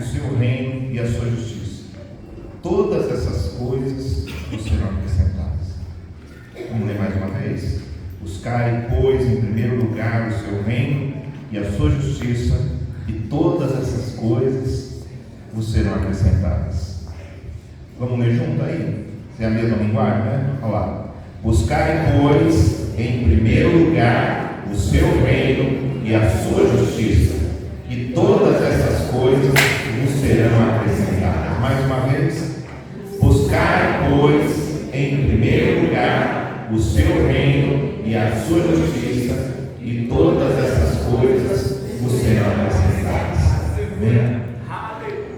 seu reino e a sua justiça. Todas essas coisas vos serão acrescentadas. Vamos ler mais uma vez? Buscai, pois, em primeiro lugar o seu reino e a sua justiça, e todas essas coisas vos serão acrescentadas. Vamos ler junto aí? É a mesma linguagem, né? Olha lá. Buscai, pois, em primeiro lugar o seu reino e a sua justiça, e todas essas coisas vos serão acrescentadas. Mais uma vez. Buscai, pois, em primeiro lugar o seu reino e a sua justiça, e todas essas coisas vos serão acrescentadas. Amém?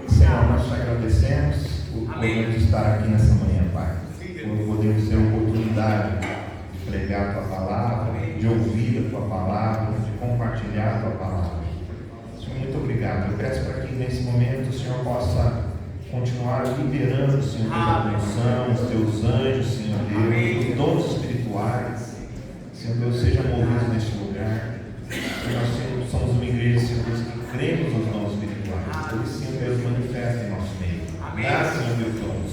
Senhor, nós te agradecemos por podermos estar aqui nessa manhã, Pai. Por podermos ter a oportunidade de pregar a tua palavra, de ouvir a tua palavra, de compartilhar a tua palavra. Senhor, muito obrigado. Eu peço para que nesse momento o Senhor possa continuar liberando, Senhor, toda a unção, os teus anjos, Senhor Deus, os dons espirituais, Senhor Deus, seja movido neste lugar. Nós somos uma igreja, Senhor Deus, que cremos nos dons espirituais. Por isso, Senhor Deus, manifesta em nosso meio. Dá, Senhor Deus, dons.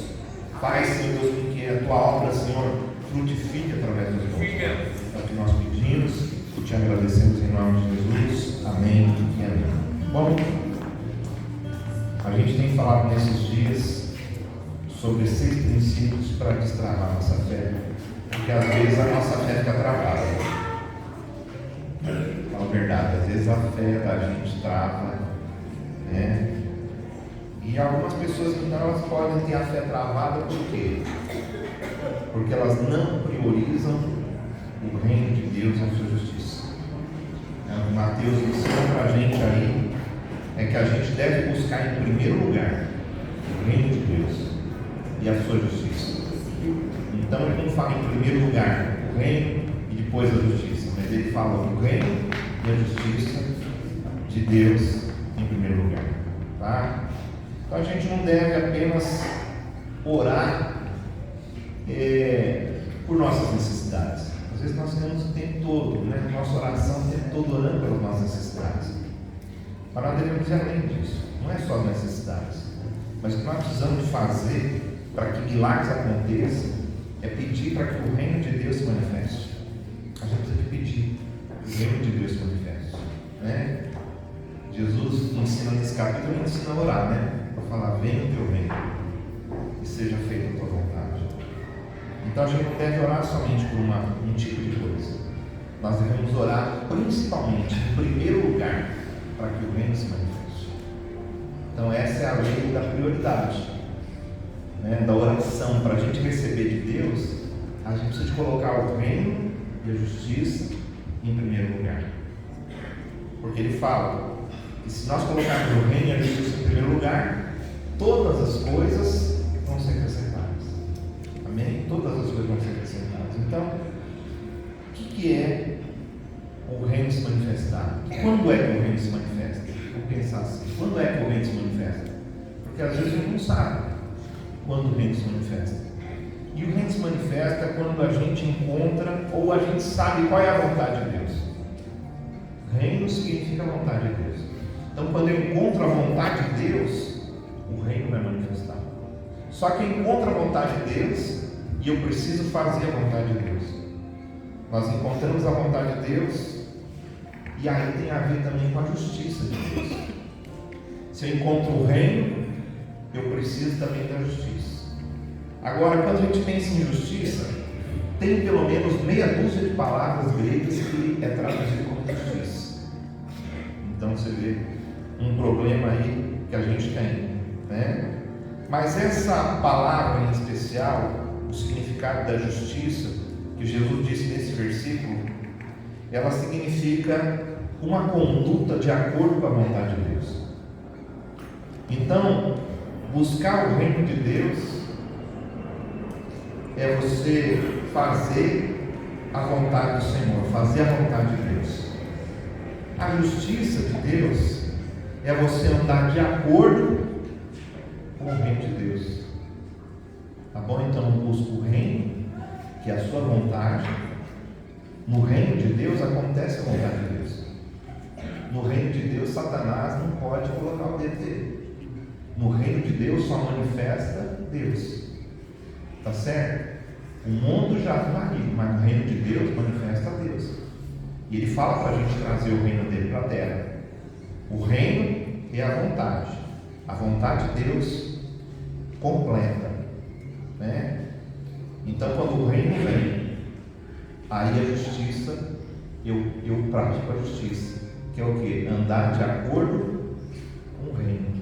Faz, Senhor Deus, com que a tua obra, Senhor, frutifique através dos dons. É o que nós pedimos e te agradecemos em nome de Jesus. Amém e amém. Bom, a gente tem falado nesses dias sobre 6 princípios para destravar a nossa fé, porque às vezes a nossa fé fica travada. Fala a verdade, às vezes a fé da gente trava, né? E algumas pessoas então elas podem ter a fé travada por quê? Porque elas não priorizam o reino de Deus e a sua justiça. Mateus ensina para a gente aí é que a gente deve buscar em primeiro lugar o reino de Deus e a sua justiça. Então ele não fala em primeiro lugar o reino e depois a justiça, mas ele fala o reino e a justiça de Deus em primeiro lugar, tá? Então a gente não deve apenas orar por nossas necessidades. Às vezes nós temos o tempo todo, né? Nossa oração o tempo todo orando pelas nossas necessidades. Mas nós devemos ir além disso. Não é só necessidades, mas o que nós precisamos de fazer para que milagres aconteçam é pedir para que o reino de Deus se manifeste. A gente precisa de pedir que o reino de Deus se manifeste, né? Jesus ensina nesse capítulo, ele ensina a orar, né? Para falar, venha o teu reino e seja feita a tua vontade. Então a gente não deve orar somente por um tipo de coisa. Nós devemos orar principalmente, em primeiro lugar, para que o reino se manifeste. Então essa é a lei da prioridade, né? Da oração. Para a gente receber de Deus, a gente precisa de colocar o reino e a justiça em primeiro lugar. Porque ele fala que se nós colocarmos o reino e a justiça em primeiro lugar, todas as coisas vão ser acrescentadas. Amém? Todas as coisas vão ser acrescentadas. Então, o que é o reino se manifestar? Quando é que o reino se manifesta? Vamos pensar assim. Quando é que o reino se manifesta? Porque às vezes a gente não sabe quando o reino se manifesta. E o reino se manifesta quando a gente encontra ou a gente sabe qual é a vontade de Deus. Reino significa a vontade de Deus. Então quando eu encontro a vontade de Deus, o reino vai manifestar. Só que eu encontro a vontade de Deus e eu preciso fazer a vontade de Deus. Nós encontramos a vontade de Deus e aí tem a ver também com a justiça de Deus. Se eu encontro o reino, eu preciso também da justiça. Agora, quando a gente pensa em justiça, tem pelo menos meia dúzia de palavras gregas que é traduzido como justiça. Então você vê um problema aí que a gente tem, né? Mas essa palavra em especial, o significado da justiça, que Jesus disse nesse versículo, ela significa uma conduta de acordo com a vontade de Deus. Então, buscar o reino de Deus é você fazer a vontade do Senhor, fazer a vontade de Deus. A justiça de Deus é você andar de acordo com o reino de Deus. Tá bom? Então, busca o reino, que é a sua vontade. No reino de Deus acontece a vontade de Deus. No reino de Deus, Satanás não pode colocar o dedo dele. No reino de Deus só manifesta Deus. Tá certo? O mundo já vai, mas no reino de Deus manifesta Deus. E ele fala para a gente trazer o reino dele para a terra. O reino é a vontade. A vontade de Deus completa, né? Então, quando o reino vem, aí a justiça, eu pratico a justiça, que é o quê? Andar de acordo com o reino.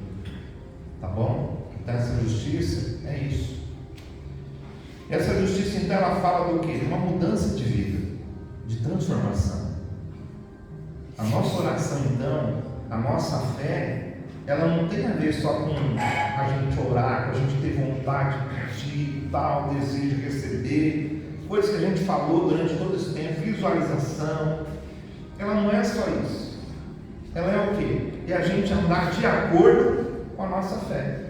Tá bom? Então, essa justiça é isso. Essa justiça, então, ela fala do quê? De uma mudança de vida, de transformação. A nossa oração, então, a nossa fé, ela não tem a ver só com a gente orar, com a gente ter vontade de pedir, tal, desejo de receber, coisas que a gente falou durante todo esse tempo, visualização. Ela não é só isso. Ela é o quê? É a gente andar de acordo com a nossa fé,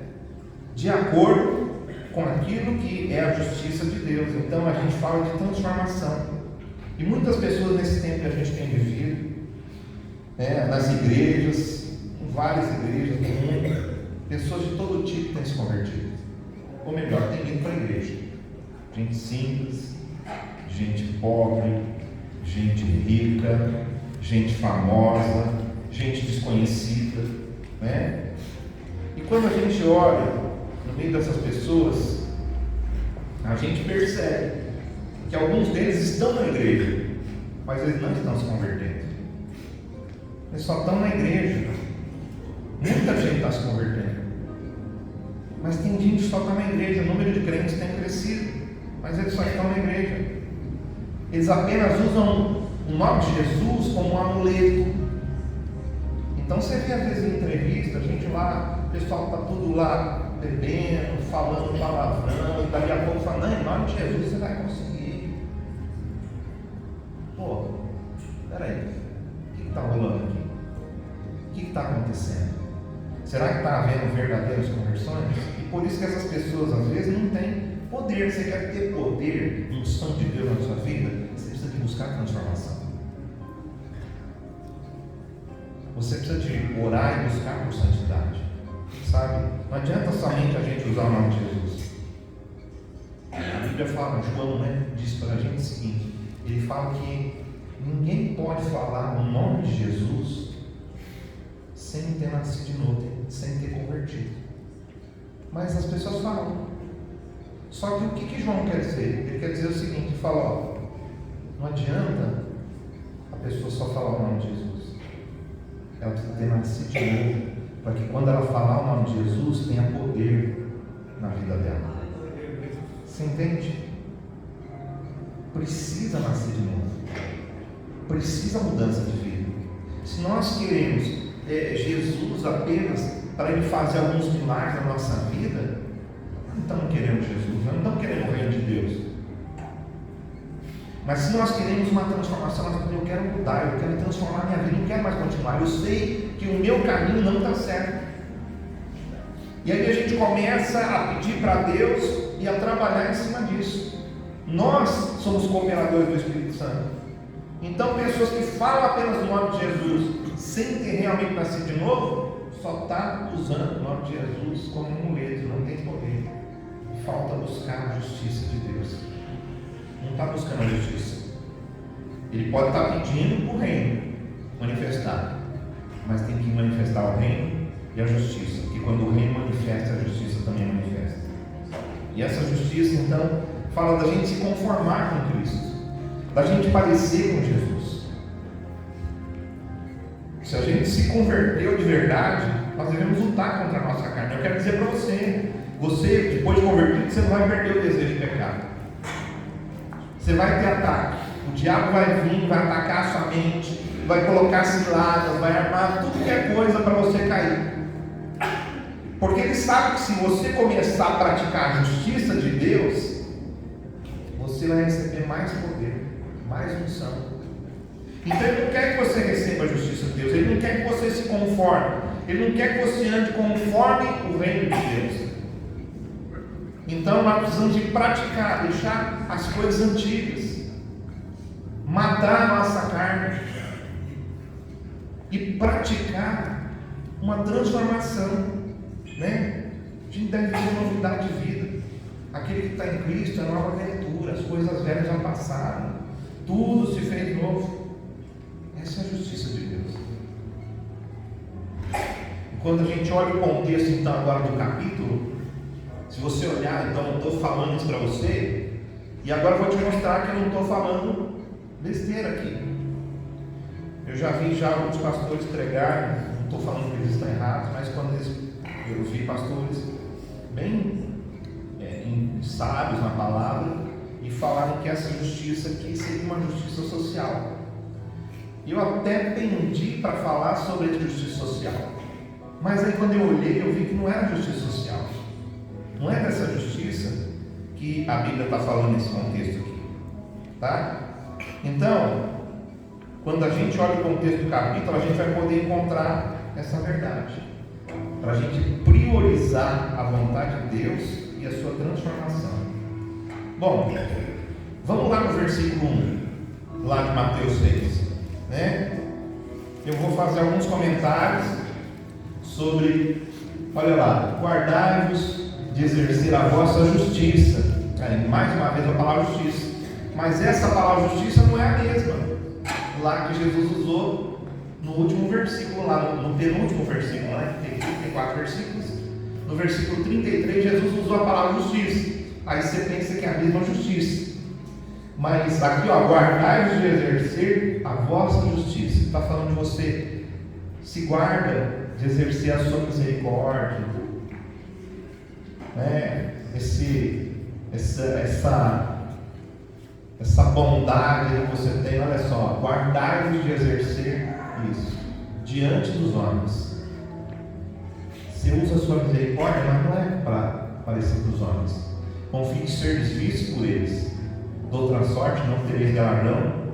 de acordo com aquilo que é a justiça de Deus. Então a gente fala de transformação. E muitas pessoas nesse tempo que a gente tem vivido, nas igrejas, em várias igrejas do mundo, pessoas de todo tipo têm se convertido. Ou melhor, têm ido para a igreja. Gente simples, gente pobre, gente rica, gente famosa, gente desconhecida, né? E quando a gente olha no meio dessas pessoas, a gente percebe que alguns deles estão na igreja, mas eles não estão se convertendo. Eles só estão na igreja. Muita gente está se convertendo, mas tem gente que só está na igreja. O número de crentes tem crescido, mas eles só estão na igreja. Eles apenas usam o nome de Jesus como um amuleto. Então você vê às vezes em entrevista, a gente lá, o pessoal está tudo lá bebendo, falando palavrão, e daqui a pouco fala, não, em nome de Jesus você vai conseguir. Pô, peraí, o que está rolando aqui? O que está acontecendo? Será que está havendo verdadeiras conversões? E por isso que essas pessoas às vezes não têm poder. Você quer ter poder, unção de Deus na sua vida, você precisa de buscar transformação. Você precisa de orar e buscar por santidade, sabe? Não adianta somente a gente usar o nome de Jesus. A Bíblia fala, João, diz para a gente o seguinte, ele fala que ninguém pode falar o nome de Jesus sem ter nascido de novo, sem ter convertido. Mas as pessoas falam. Só que o que João quer dizer? Ele quer dizer o seguinte, ele fala, não adianta a pessoa só falar o nome de Jesus. Ela precisa ter nascido de novo, para que quando ela falar o nome de Jesus, tenha poder na vida dela. Você entende? Precisa nascer de novo. Precisa mudança de vida. Se nós queremos Jesus apenas para Ele fazer alguns milagres na nossa vida, não estamos querendo Jesus, não estamos querendo o reino de Deus. Mas se nós queremos uma transformação, eu quero mudar, eu quero transformar minha vida, eu não quero mais continuar. Eu sei que o meu caminho não está certo. E aí a gente começa a pedir para Deus e a trabalhar em cima disso. Nós somos cooperadores do Espírito Santo. Então, pessoas que falam apenas o nome de Jesus, sem ter realmente nascido de novo, só está usando o nome de Jesus como um amuleto, não tem poder. Falta buscar a justiça de Deus. Não está buscando a justiça. Ele pode estar pedindo o reino manifestar, mas tem que manifestar o reino e a justiça, porque quando o reino manifesta, a justiça também manifesta. E essa justiça, então, fala da gente se conformar com Cristo, da gente parecer com Jesus. Se a gente se converteu de verdade, nós devemos lutar contra a nossa carne. Eu quero dizer para você, depois de convertido, você não vai perder o desejo de pecado. Você vai ter ataque. O diabo vai vir, vai atacar a sua mente, vai colocar ciladas, vai armar tudo que é coisa para você cair. Porque ele sabe que se você começar a praticar a justiça de Deus, você vai receber mais poder, mais unção. Então ele não quer que você receba a justiça de Deus, ele não quer que você se conforme, ele não quer que você ande conforme o reino de Deus. Então nós precisamos de praticar, deixar as coisas antigas, matar a nossa carne e praticar uma transformação. né? A gente deve viver novidade de vida. Aquele que está em Cristo é nova criatura, as coisas velhas já passaram, tudo se fez novo. Essa é a justiça de Deus. E quando a gente olha o contexto então agora do capítulo, se você olhar, então eu estou falando isso para você, e agora eu vou te mostrar que eu não estou falando besteira aqui. Eu já vi alguns pastores pregarem, não estou falando que eles estão errados, mas quando eu vi pastores bem sábios na palavra e falaram que essa justiça aqui seria uma justiça social. Eu até pendi para falar sobre a justiça social, mas aí quando eu olhei eu vi que não era justiça social, não é dessa justiça que a Bíblia está falando nesse contexto aqui, tá? Então, quando a gente olha o contexto do capítulo, a gente vai poder encontrar essa verdade, para a gente priorizar a vontade de Deus e a sua transformação. Bom, vamos lá no versículo 1, lá de Mateus 6, né? Eu vou fazer alguns comentários sobre, olha lá, guardai-vos de exercer a vossa justiça. Mais uma vez a palavra justiça, mas essa palavra justiça não é a mesma lá que Jesus usou no último versículo, lá no penúltimo versículo, né? Tem 4 versículos. No versículo 33, Jesus usou a palavra justiça. Aí você pensa que é a mesma justiça. Mas aqui, ó, guardai-vos de exercer a vossa justiça. Está falando de você. Se guarda de exercer a sua misericórdia. Né? Essa bondade que você tem, olha só. Guardai-vos de exercer isso diante dos homens. Você usa a sua misericórdia, mas não é para parecer para os homens. Confie em ser vistos por eles. De outra sorte, não tereis galardão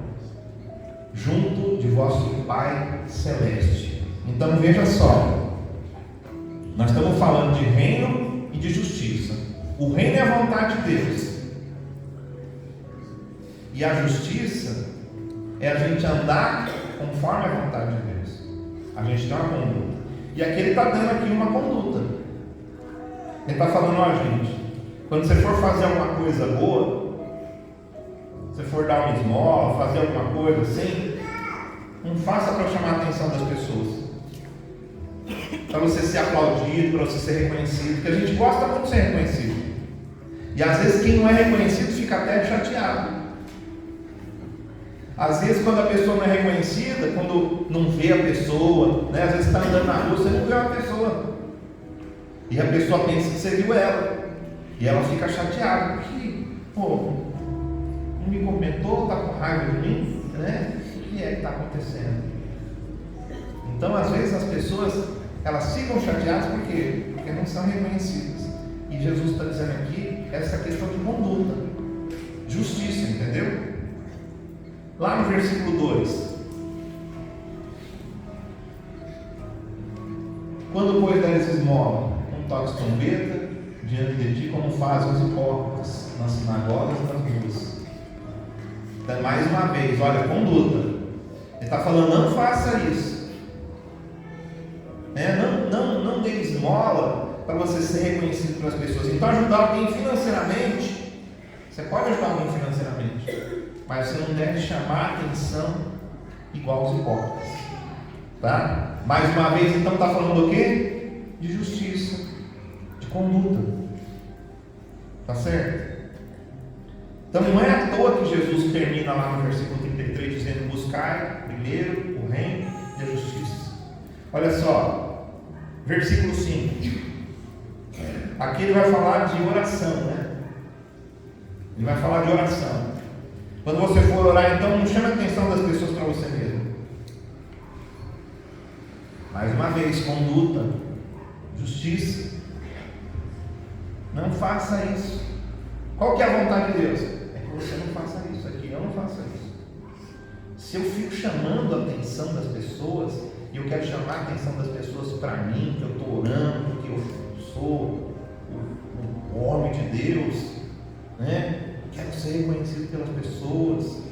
junto de vosso Pai Celeste. Então veja só, nós estamos falando de reino e de justiça. O reino é a vontade de Deus, e a justiça é a gente andar conforme a vontade de Deus. A gente tem uma conduta. E aqui ele está dando aqui uma conduta. Ele está falando, ó gente, quando você for fazer alguma coisa boa, se for dar uma esmola, fazer alguma coisa assim, não faça para chamar a atenção das pessoas, para você ser aplaudido, para você ser reconhecido, porque a gente gosta muito de ser reconhecido. E às vezes quem não é reconhecido fica até chateado. Às vezes quando a pessoa não é reconhecida, quando não vê a pessoa, né? Às vezes está andando na rua, você não vê a pessoa, e a pessoa pensa que você viu ela, e ela fica chateada, porque, pô, não me comentou, está com raiva de mim, né? O que é que está acontecendo? Então às vezes as pessoas, elas ficam chateadas porque não são reconhecidas. E Jesus está dizendo aqui essa questão de conduta, justiça, entendeu? Lá no versículo 2: quando pois deres esmola, não toques trombeta diante de ti, como fazem os hipócritas nas sinagogas e nas ruas. Então, mais uma vez, olha, conduta. Ele está falando, não faça isso. Não dê esmola para você ser reconhecido pelas pessoas. Então, ajudar alguém financeiramente, você pode ajudar alguém financeiramente, mas você não deve chamar a atenção igual aos hipócritas. Tá? Mais uma vez, então, está falando do quê? De justiça, de conduta. Tá certo? Então, não é à toa que Jesus termina lá no versículo 33 dizendo: buscai primeiro o reino e a justiça. Olha só, versículo 5. Aqui ele vai falar de oração, né? Ele vai falar de oração. Quando você for orar, então, não chame a atenção das pessoas para você mesmo. Mais uma vez, conduta, justiça. Não faça isso. Qual que é a vontade de Deus? É que você não faça isso aqui, eu não faço isso. Se eu fico chamando a atenção das pessoas, e eu quero chamar a atenção das pessoas para mim, que eu estou orando, que eu sou o homem de Deus, né? Quero ser reconhecido pelas pessoas.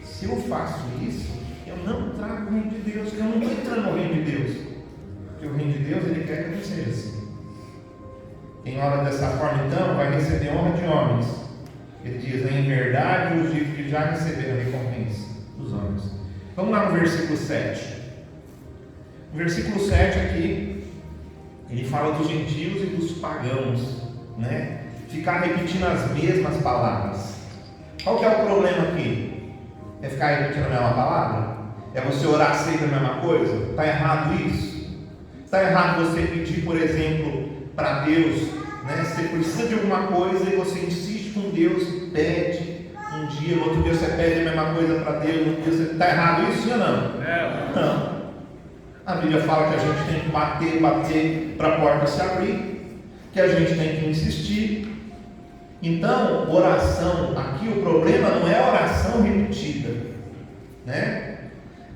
Se eu faço isso, eu não trago o reino de Deus, porque eu não estou entrando no reino de Deus. Porque o reino de Deus, ele quer que eu seja assim. Quem ora dessa forma, então, vai receber honra de homens. Ele diz: em verdade eu digo que já receberam a recompensa dos homens. Vamos lá no versículo 7. No versículo 7 aqui, ele fala dos gentios e dos pagãos, né? Ficar repetindo as mesmas palavras. Qual que é o problema aqui? É ficar repetindo a mesma palavra? É você orar sempre a mesma coisa? Está errado isso? Está errado você pedir, por exemplo, para Deus, né? Você precisa de alguma coisa e você insiste com Deus, pede um dia, no outro dia você pede a mesma coisa para Deus, no outro dia você... Está errado isso ou não? Não. A Bíblia fala que a gente tem que bater para a porta se abrir, que a gente tem que insistir. Então, oração, aqui o problema não é a oração repetida, né?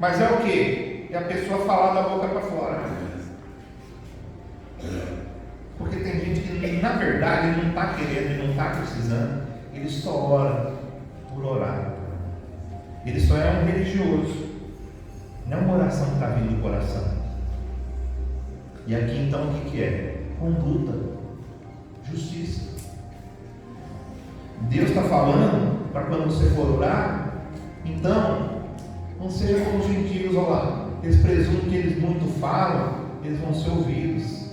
Mas é o que? É a pessoa falar da boca para fora. Porque tem gente que, na verdade, ele não está querendo, ele não está precisando, ele só ora por orar. Ele só é um religioso, não é uma oração que está vindo do coração. E aqui então o que é? Conduta, justiça. Deus está falando para quando você for orar, então, não seja como os gentios, olha lá, eles presumem que eles muito falam, eles vão ser ouvidos.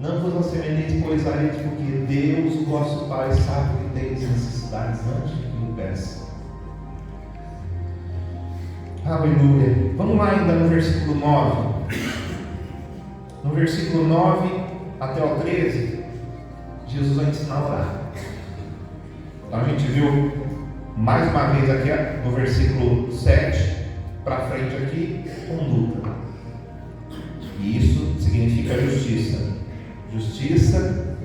Não vos assemelheis, pois, a eles, porque Deus, o vosso Pai, sabe que teis necessidades antes de que o peça. Aleluia. Vamos lá ainda no versículo 9. No versículo 9 até o 13, Jesus vai ensinar a orar. Então a gente viu mais uma vez aqui no versículo 7 para frente aqui, conduta. E isso significa justiça. Justiça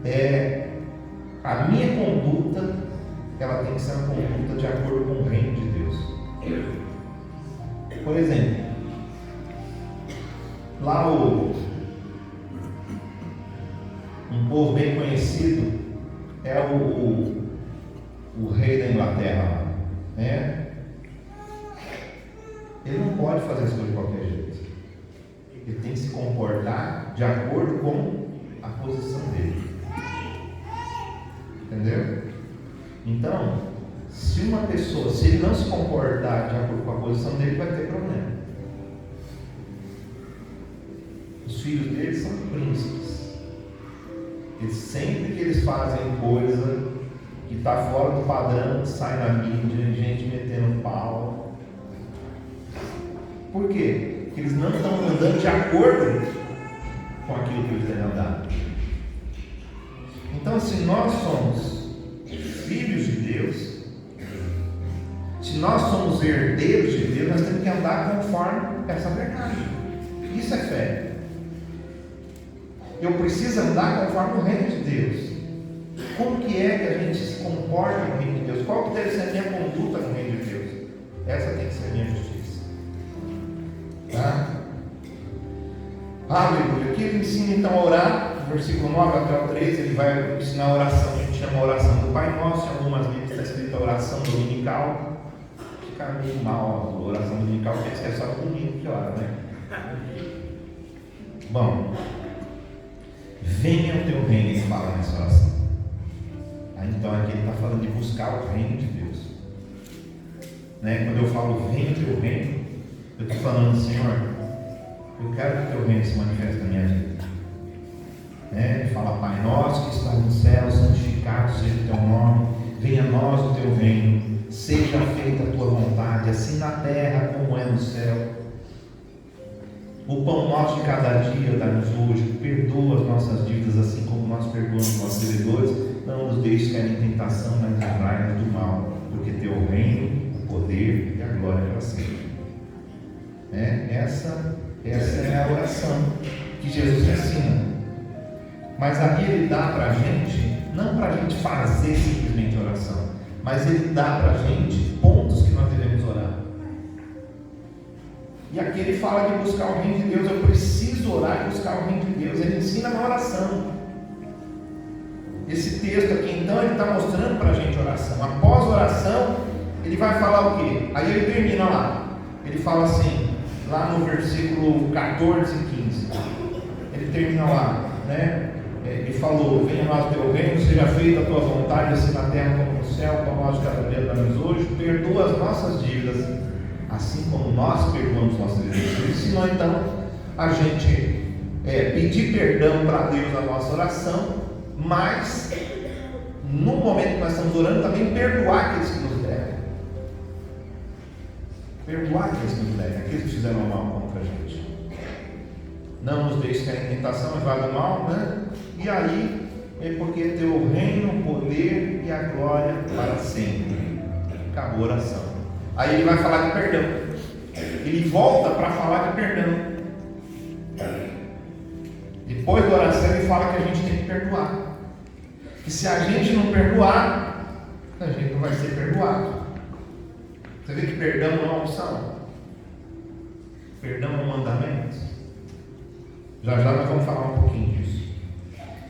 é a minha conduta, ela tem que ser uma conduta de acordo com o reino de Deus. Por exemplo, lá um povo bem conhecido é o rei da Inglaterra, né? Ele não pode fazer as coisas de qualquer jeito. Ele tem que se comportar de acordo com a posição dele. Entendeu? Então, se uma pessoa, se ele não se comportar de acordo com a posição dele, vai ter problema. Os filhos dele são príncipes. E sempre que eles fazem coisa que está fora do padrão, sai na mídia, gente metendo pau. Por quê? Porque eles não estão andando de acordo com aquilo que eles devem andar. Então, se nós somos filhos de Deus, se nós somos herdeiros de Deus, nós temos que andar conforme essa verdade. Isso é fé. Eu preciso andar conforme o reino de Deus. Como que é que a gente se comporta no reino de Deus? Qual que deve ser a minha conduta no reino de Deus? Essa tem que ser a minha justiça. Tá? Aleluia. Aqui ele ensina então a orar. No versículo 9 até o 13, ele vai ensinar a oração. A gente chama a oração do Pai Nosso. Em algumas Bíblias está escrito a oração dominical. Fica meio mal a oração dominical, porque é só domingo que ora, né? Bom, venha o teu reino, ele fala nessa oração. Aí então aqui ele está falando de buscar o reino de Deus, né? Quando eu falo venha o teu reino, eu estou falando, Senhor, eu quero que o teu reino se manifeste na minha vida, né? Ele fala, Pai nosso que estás no céu, santificado seja o teu nome, venha a nós o teu reino, seja feita a tua vontade, assim na terra como é no céu. O pão nosso de cada dia dá-nos hoje, perdoa as nossas dívidas assim como nós perdoamos nossos devedores, não nos deixes cair em tentação, mas livrai-nos do mal, porque teu reino, o poder e a glória para sempre. Essa é a oração que Jesus ensina. Mas ali ele dá para a gente, não para a gente fazer simplesmente oração, mas ele dá para a gente pontos que nós devemos orar. E aqui ele fala de buscar o reino de Deus. Eu preciso orar e buscar o reino de Deus. Ele ensina na oração. Esse texto aqui então ele está mostrando para a gente oração. Após a oração ele vai falar o quê? Aí ele termina lá. Ele fala assim, lá no versículo 14 e 15. Ele termina lá, né? Ele falou: venha a nós o teu reino, seja feita a tua vontade, assim na terra como no céu, o pão nosso de cada dia dá-nos hoje, perdoa as nossas dívidas, assim como nós perdoamos nossas dívidas. Ele ensinou então a gente pedir perdão para Deus na nossa oração, mas no momento que nós estamos orando também perdoar aqueles que nos devem. Perdoar aqueles que nos devem, aqueles que fizeram mal contra a gente. Não nos deixe cair em tentação, mas vai do mal, né? E aí, é porque teu reino, o poder e a glória para sempre. Acabou a oração. Aí ele vai falar de perdão. Ele volta para falar de perdão. Depois da oração ele fala que a gente tem que perdoar. E se a gente não perdoar, a gente não vai ser perdoado. Você vê que perdão não é uma opção. Perdão é um mandamento. Já nós vamos falar um pouquinho disso.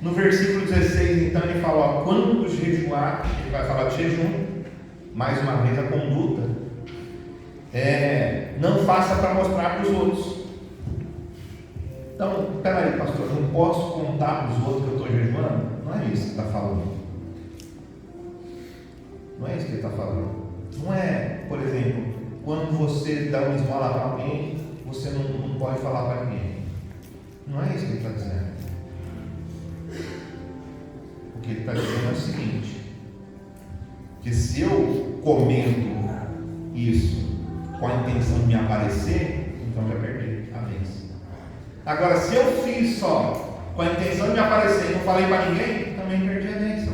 No versículo 16, então, ele fala: ó, quando jejuar, ele vai falar de jejum, mais uma vez a conduta. Não faça para mostrar para os outros. Então, peraí, pastor, eu não posso contar para os outros que eu estou jejuando? Não é isso que está falando. Não é isso que ele está falando. Não é, por exemplo, quando você dá uma esmola para alguém, você não pode falar para ninguém. Não é isso que ele está dizendo. O que ele está dizendo é o seguinte: que se eu comento isso com a intenção de me aparecer, então já perdi a bênção. Agora, se eu fiz só com a intenção de me aparecer e não falei para ninguém, também perdi a bênção.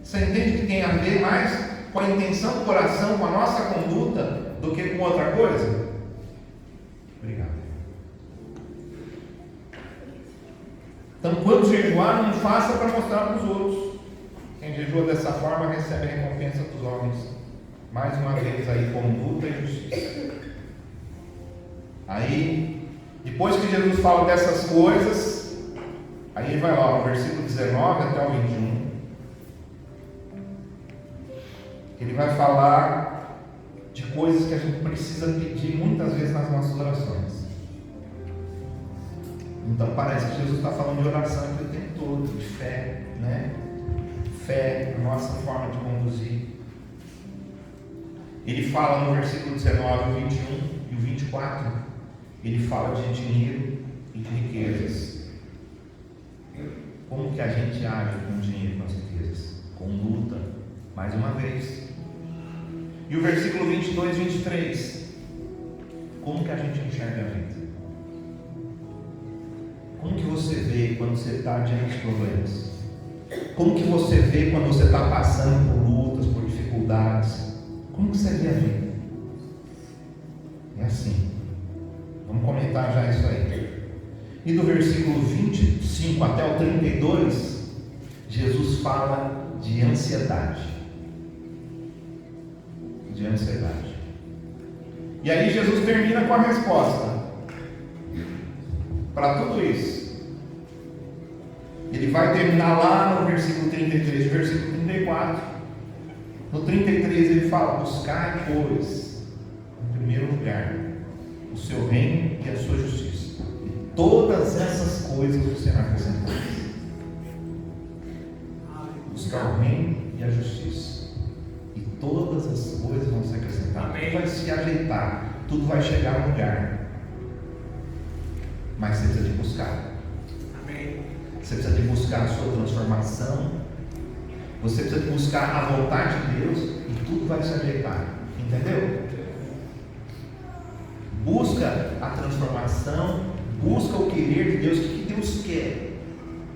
Você entende que tem a ver mais com a intenção do coração, com a nossa conduta, do que com outra coisa? Obrigado. Então, quando jejuar, não faça para mostrar para os outros. Quem jejua dessa forma recebe a recompensa dos homens. Mais uma vez aí, conduta e justiça. Aí, depois que Jesus fala dessas coisas, aí ele vai lá no versículo 19 até o 21. Ele vai falar de coisas que a gente precisa pedir muitas vezes nas nossas orações. Então parece que Jesus está falando de oração aqui o tempo todo, de fé, né? Fé, a nossa forma de conduzir. Ele fala no versículo 19, o 21 e o 24, ele fala de dinheiro e de riquezas. Como que a gente age com dinheiro e com as riquezas? Conduta, mais uma vez. E o versículo 22 e 23, como que a gente enxerga a vida? Como que você vê quando você está diante dos problemas? Como que você vê quando você está passando por lutas, por dificuldades? Como que você vê a vida? É assim. Vamos comentar já isso aí. E do versículo 25 até o 32, Jesus fala de ansiedade. De ansiedade. E aí Jesus termina com a resposta para tudo isso. Ele vai terminar lá no versículo 33, versículo 34. No 33 ele fala: buscai, pois, em primeiro lugar, o seu reino e a sua justiça, e todas essas coisas vos serão acrescentadas. Buscar o reino e a justiça, e todas as coisas vão ser acrescentadas. Tudo vai se ajeitar, tudo vai chegar no lugar. Mas você precisa de buscar. Amém. Você precisa de buscar a sua transformação. Você precisa de buscar a vontade de Deus e tudo vai se ajeitar. Entendeu? Busca a transformação, busca o querer de Deus. O que Deus quer?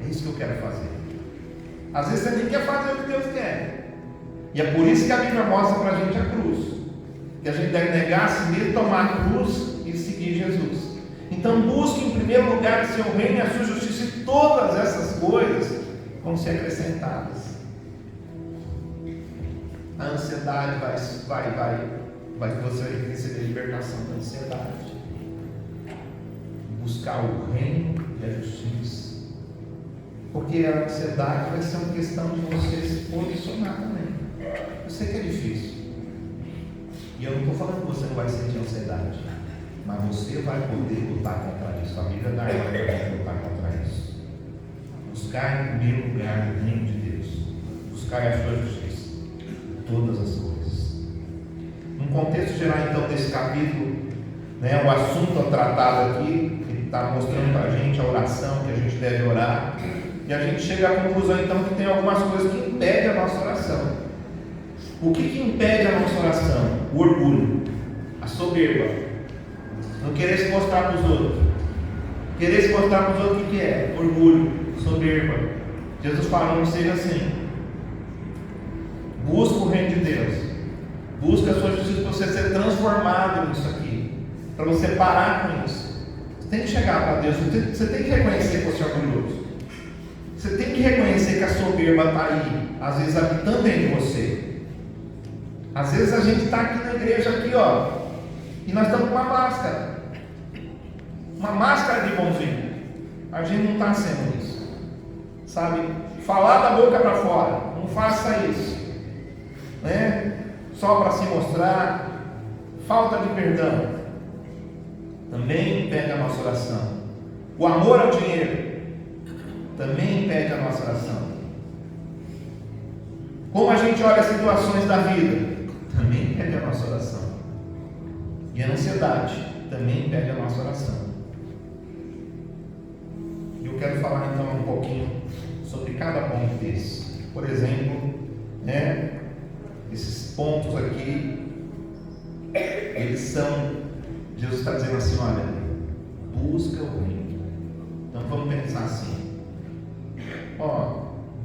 É isso que eu quero fazer. Às vezes você nem quer fazer o que Deus quer. E é por isso que a Bíblia mostra para a gente a cruz. Que a gente deve negar a si mesmo, tomar a cruz e seguir Jesus. Então busque em primeiro lugar o seu reino e a sua justiça, e todas essas coisas vão ser acrescentadas. A ansiedade vai você vai receber libertação da ansiedade. Buscar o reino e a justiça. Porque a ansiedade vai ser uma questão de você se posicionar também. Eu sei que é difícil. E eu não estou falando que você não vai sentir ansiedade, mas você vai poder lutar contra isso. A Bíblia dá ordem para lutar contra isso. buscar em primeiro lugar o reino de Deus, buscar a sua justiça, todas as coisas. No contexto geral, então, desse capítulo, o assunto tratado aqui, ele está mostrando para a gente a oração que a gente deve orar, e a gente chega à conclusão, então, que tem algumas coisas que impedem a nossa oração. O que impede a nossa oração? O orgulho, a soberba, não querer se mostrar para os outros. Querer se mostrar para os outros o que é? Orgulho, soberba. Jesus fala, não seja assim. Busca o reino de Deus, busca a sua justiça para você ser transformado nisso aqui, para você parar com isso. Você tem que chegar para Deus, você tem que reconhecer que você é orgulhoso. Você tem que reconhecer que a soberba está aí, às vezes habitando em você. Às vezes a gente está aqui na igreja, aqui, ó, e nós estamos com uma máscara de bonzinho. A gente não está sendo isso, sabe? Falar da boca para fora, não faça isso, só para se mostrar. Falta de perdão também impede a nossa oração. O amor ao dinheiro também impede a nossa oração. Como a gente olha as situações da vida também impede a nossa oração. E a ansiedade também impede a nossa oração. E eu quero falar então um pouquinho sobre cada ponto desse. Por exemplo, esses pontos aqui, eles são, Jesus está dizendo assim, olha, busca o reino. Então vamos pensar assim,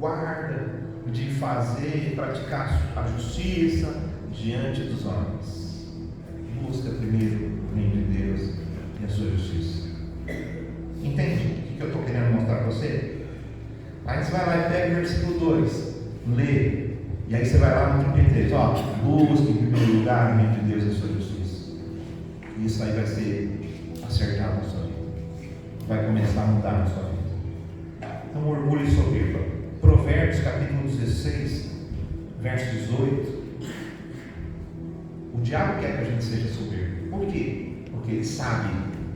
guarda de fazer e praticar a justiça diante dos homens. Busca primeiro o reino de Deus e a sua justiça. Entende o que eu estou querendo mostrar para você? Aí você vai lá e pega o versículo 2, lê, e aí você vai lá no 33, busca em primeiro lugar o reino de Deus e a sua justiça. E isso aí vai ser acertado na sua vida, vai começar a mudar na sua vida. Então, orgulho e soberba. Provérbios capítulo 16, verso 18. O diabo quer que a gente seja soberbo. Por quê? Porque ele sabe,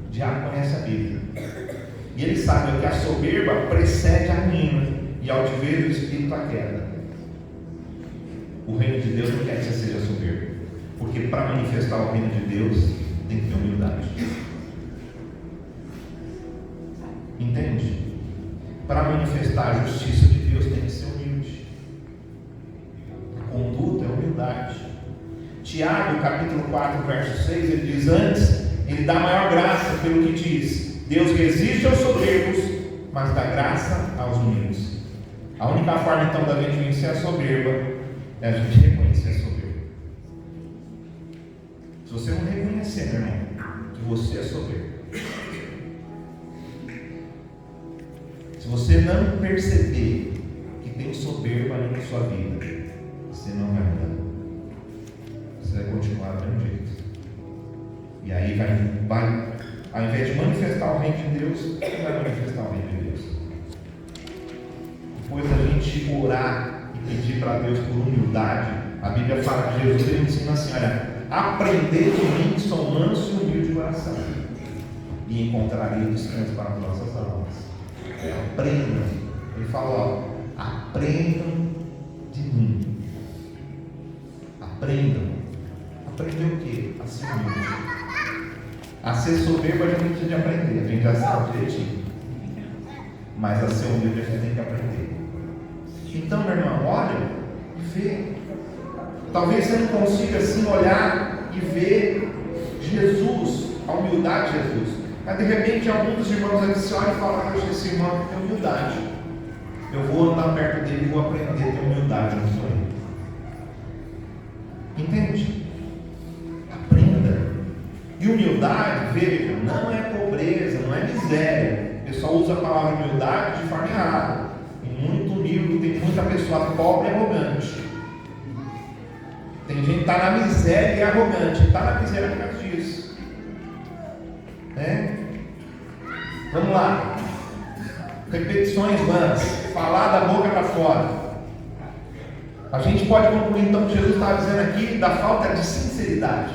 o diabo conhece a Bíblia, e ele sabe que a soberba precede a ruína, e ao altivez do espírito a queda. O reino de Deus não quer que você seja soberbo, porque para manifestar o reino de Deus tem que ter humildade. Entende? Para manifestar a justiça de Deus tem que ser humilde. A conduta é humildade. Tiago, capítulo 4, verso 6, ele diz: antes, ele dá maior graça pelo que diz: Deus resiste aos soberbos, mas dá graça aos humildes. A única forma então da gente vencer a soberba é a gente reconhecer a soberba. Se você não reconhecer, meu irmão, que você é soberbo, se você não perceber que tem soberba ali na sua vida, você não vai mudar. Você vai continuar do mesmo jeito. E aí vai, ao invés de manifestar o reino de Deus, você vai manifestar o reino de Deus. Depois da gente orar e pedir para Deus por humildade, a Bíblia fala que Jesus, ele ensina assim: olha, aprendei de mim que sou manso e humilde de coração, e encontrarei descanso para as nossas almas. Aprendam. Ele fala, aprendam de mim. Aprendam. Aprender o quê? A ser humilde. A ser soberbo a gente precisa de aprender, a gente já sabe direitinho. Mas a ser humilde a gente tem que aprender. Então, meu irmão, olha e vê. Talvez você não consiga assim olhar e ver Jesus, a humildade de Jesus. Mas de repente algum dos irmãos aqui se olha e fala: esse irmão tem humildade. Eu vou andar perto dele e vou aprender a ter humildade no sonho. Entende? Aprenda. E humildade, veja, não é pobreza, não é miséria. O pessoal usa a palavra humildade de forma errada. Tem muito humilde, tem muita pessoa pobre e arrogante. Tem gente que está na miséria e é arrogante. Está na miséria por causa disso. Vamos lá. Repetições vãs. Falar da boca para fora. A gente pode concluir então que Jesus está dizendo aqui da falta de sinceridade.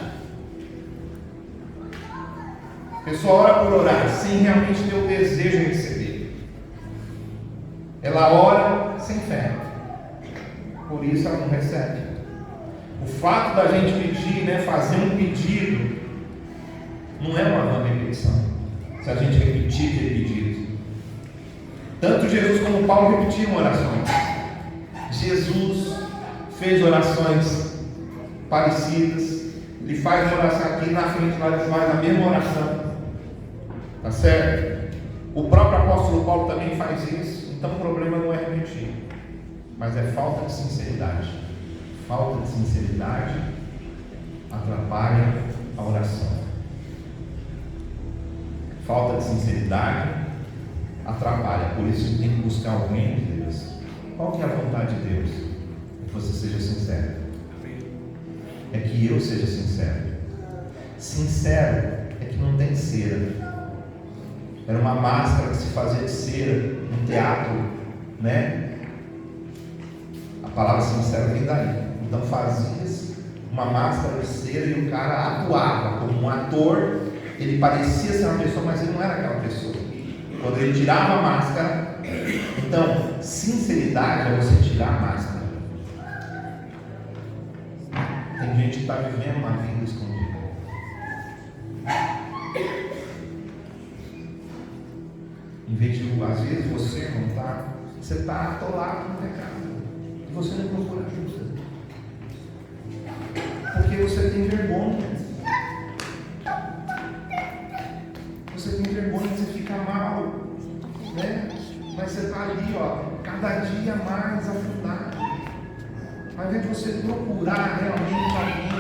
A pessoa ora por orar sem realmente ter o desejo de receber. Ela ora sem fé. Por isso ela não recebe. O fato da gente pedir, né, fazer um pedido, não é uma repetição. Se a gente repetir aquele pedido. Tanto Jesus como Paulo repetiam orações. Jesus fez orações parecidas. Ele faz uma oração aqui na frente, lá ele faz a mesma oração. Tá certo? O próprio apóstolo Paulo também faz isso. Então o problema não é repetir, mas é falta de sinceridade. Falta de sinceridade atrapalha a oração. Falta de sinceridade atrapalha. Por isso a gente tem que buscar o reino de Deus. Qual que é a vontade de Deus? É que você seja sincero. É que eu seja sincero. Sincero é que não tem cera. Era uma máscara que se fazia de cera no teatro, né? A palavra sincero vem daí. Então fazia-se uma máscara de cera e o cara atuava como um ator. Ele parecia ser uma pessoa, mas ele não era aquela pessoa. Quando ele tirava a máscara, então sinceridade é você tirar a máscara. Tem gente que está vivendo uma vida escondida. Em vez de, às vezes, você não está, você está atolado no pecado. E você não procura ajuda. Porque você tem vergonha. Você tem vergonha, você fica mal. Né? Mas você está ali, ó, cada dia mais afundado. Ao invés de você procurar realmente alguém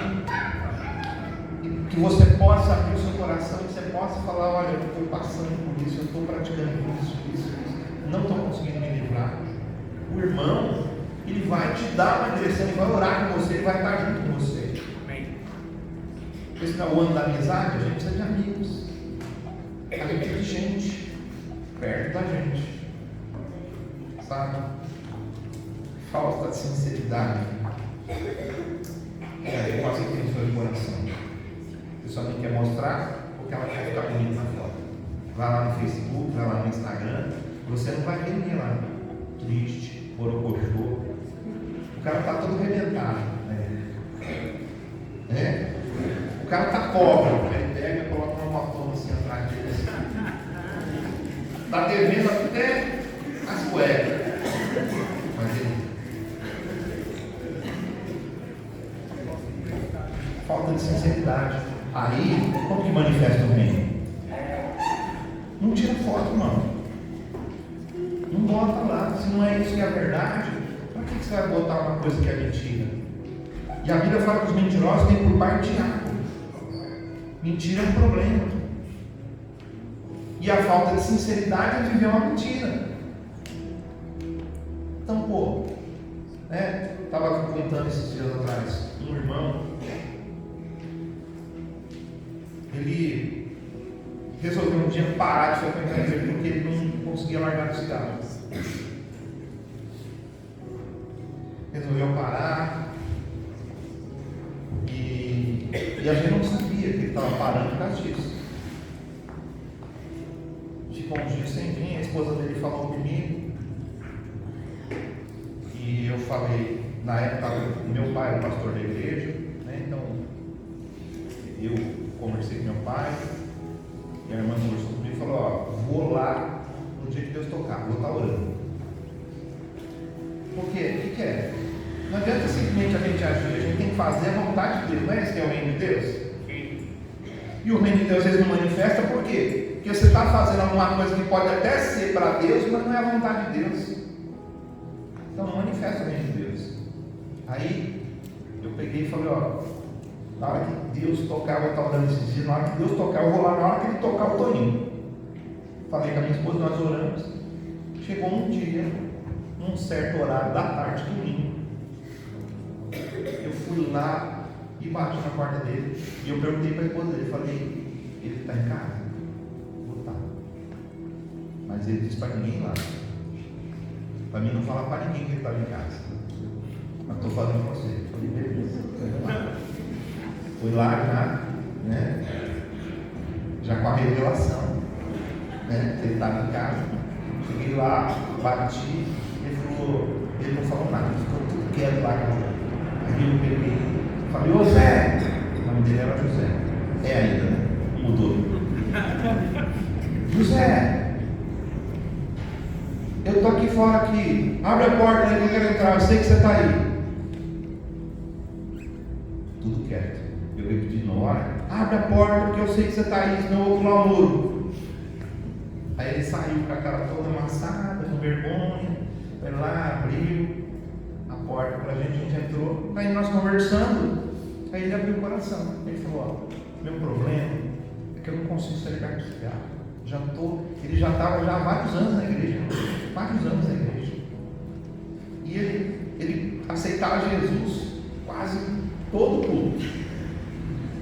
que você possa abrir o seu coração, que você possa falar, olha, eu estou passando por isso, eu estou praticando isso, não estou conseguindo me livrar. O irmão, ele vai te dar uma direção, ele vai orar com você, ele vai estar junto com você. Esse não é o ano da amizade, a gente precisa de amigos. A gente precisa de gente perto da gente. Sabe? Falta de sinceridade. Eu quase que tem no seu coração. Você só não quer mostrar porque ela quer ficar bonita na foto. Vai lá no Facebook, vai lá no Instagram. Você não vai ver ninguém lá triste, borocochô. O cara está todo arrebentado. Né? O cara está pobre. Ele pega e coloca uma motona assim atrás dele. Está devendo até as cuecas. Mas ele... falta de sinceridade. Aí, como que manifesta o reino? Não tira foto, não. Não bota lá. Se não é isso que é a verdade, para que você vai botar uma coisa que é mentira? E a Bíblia fala que os mentirosos têm por parte Tiago. Mentira é um problema. E a falta de sinceridade é viver uma mentira. Então, pô, né? Estava contando esses dias atrás, um irmão, ele resolveu um dia parar de frequentar a igreja porque ele não conseguia largar o cigarro. Resolveu parar e a gente não sabia que ele estava parando por causa disso. Ficou uns dias sem vir, a esposa dele falou comigo e eu falei, na época meu pai era pastor da igreja, né? Então eu conversei com meu pai, minha irmã conversou comigo e falou, ó, vou lá no dia que Deus tocar, vou estar orando. Por quê? O que é? Não adianta simplesmente a gente agir, a gente tem que fazer a vontade de Deus, não é esse que é o reino de Deus? E o reino de Deus às vezes não manifesta por quê? Porque você está fazendo alguma coisa que pode até ser para Deus, mas não é a vontade de Deus. Então não manifesta o reino de Deus. Aí eu peguei e falei, ó, na hora que Deus tocar, eu vou estar orando esses dias, na hora que Deus tocar, eu vou lá, na hora que Ele tocar, eu estou indo. Falei com a minha esposa, nós oramos. Chegou um dia, num certo horário da tarde, domingo, eu fui lá e bati na porta dele, e eu perguntei para a esposa dele, falei, ele está em casa? Vou estar. Mas ele disse para ninguém ir lá. Para mim não falar para ninguém que ele estava em casa. Mas estou falando para você. Falei, beleza. Fui lá já, né? Já com a revelação, né? Que ele estava em casa. Cheguei lá, bati, ele não falou nada, ele ficou tudo quieto lá. Aí eu peguei, falei, ô Zé, o nome dele era José, é ainda, né? Mudou. José, eu estou aqui fora aqui, abre a porta aí que eu quero entrar, eu sei que você está aí. Tudo quieto. Eu repeti de novo, olha, abre a porta porque eu sei que você está aí, senão eu vou pular o muro. Aí ele saiu com a cara toda amassada, com vergonha, foi lá, abriu a porta para a gente entrou, aí nós conversando, aí ele abriu o coração, ele falou, ó, meu problema é que eu não consigo sair daqui do cigarro. Ele já estava há vários anos na igreja. E ele aceitava Jesus quase todo culto.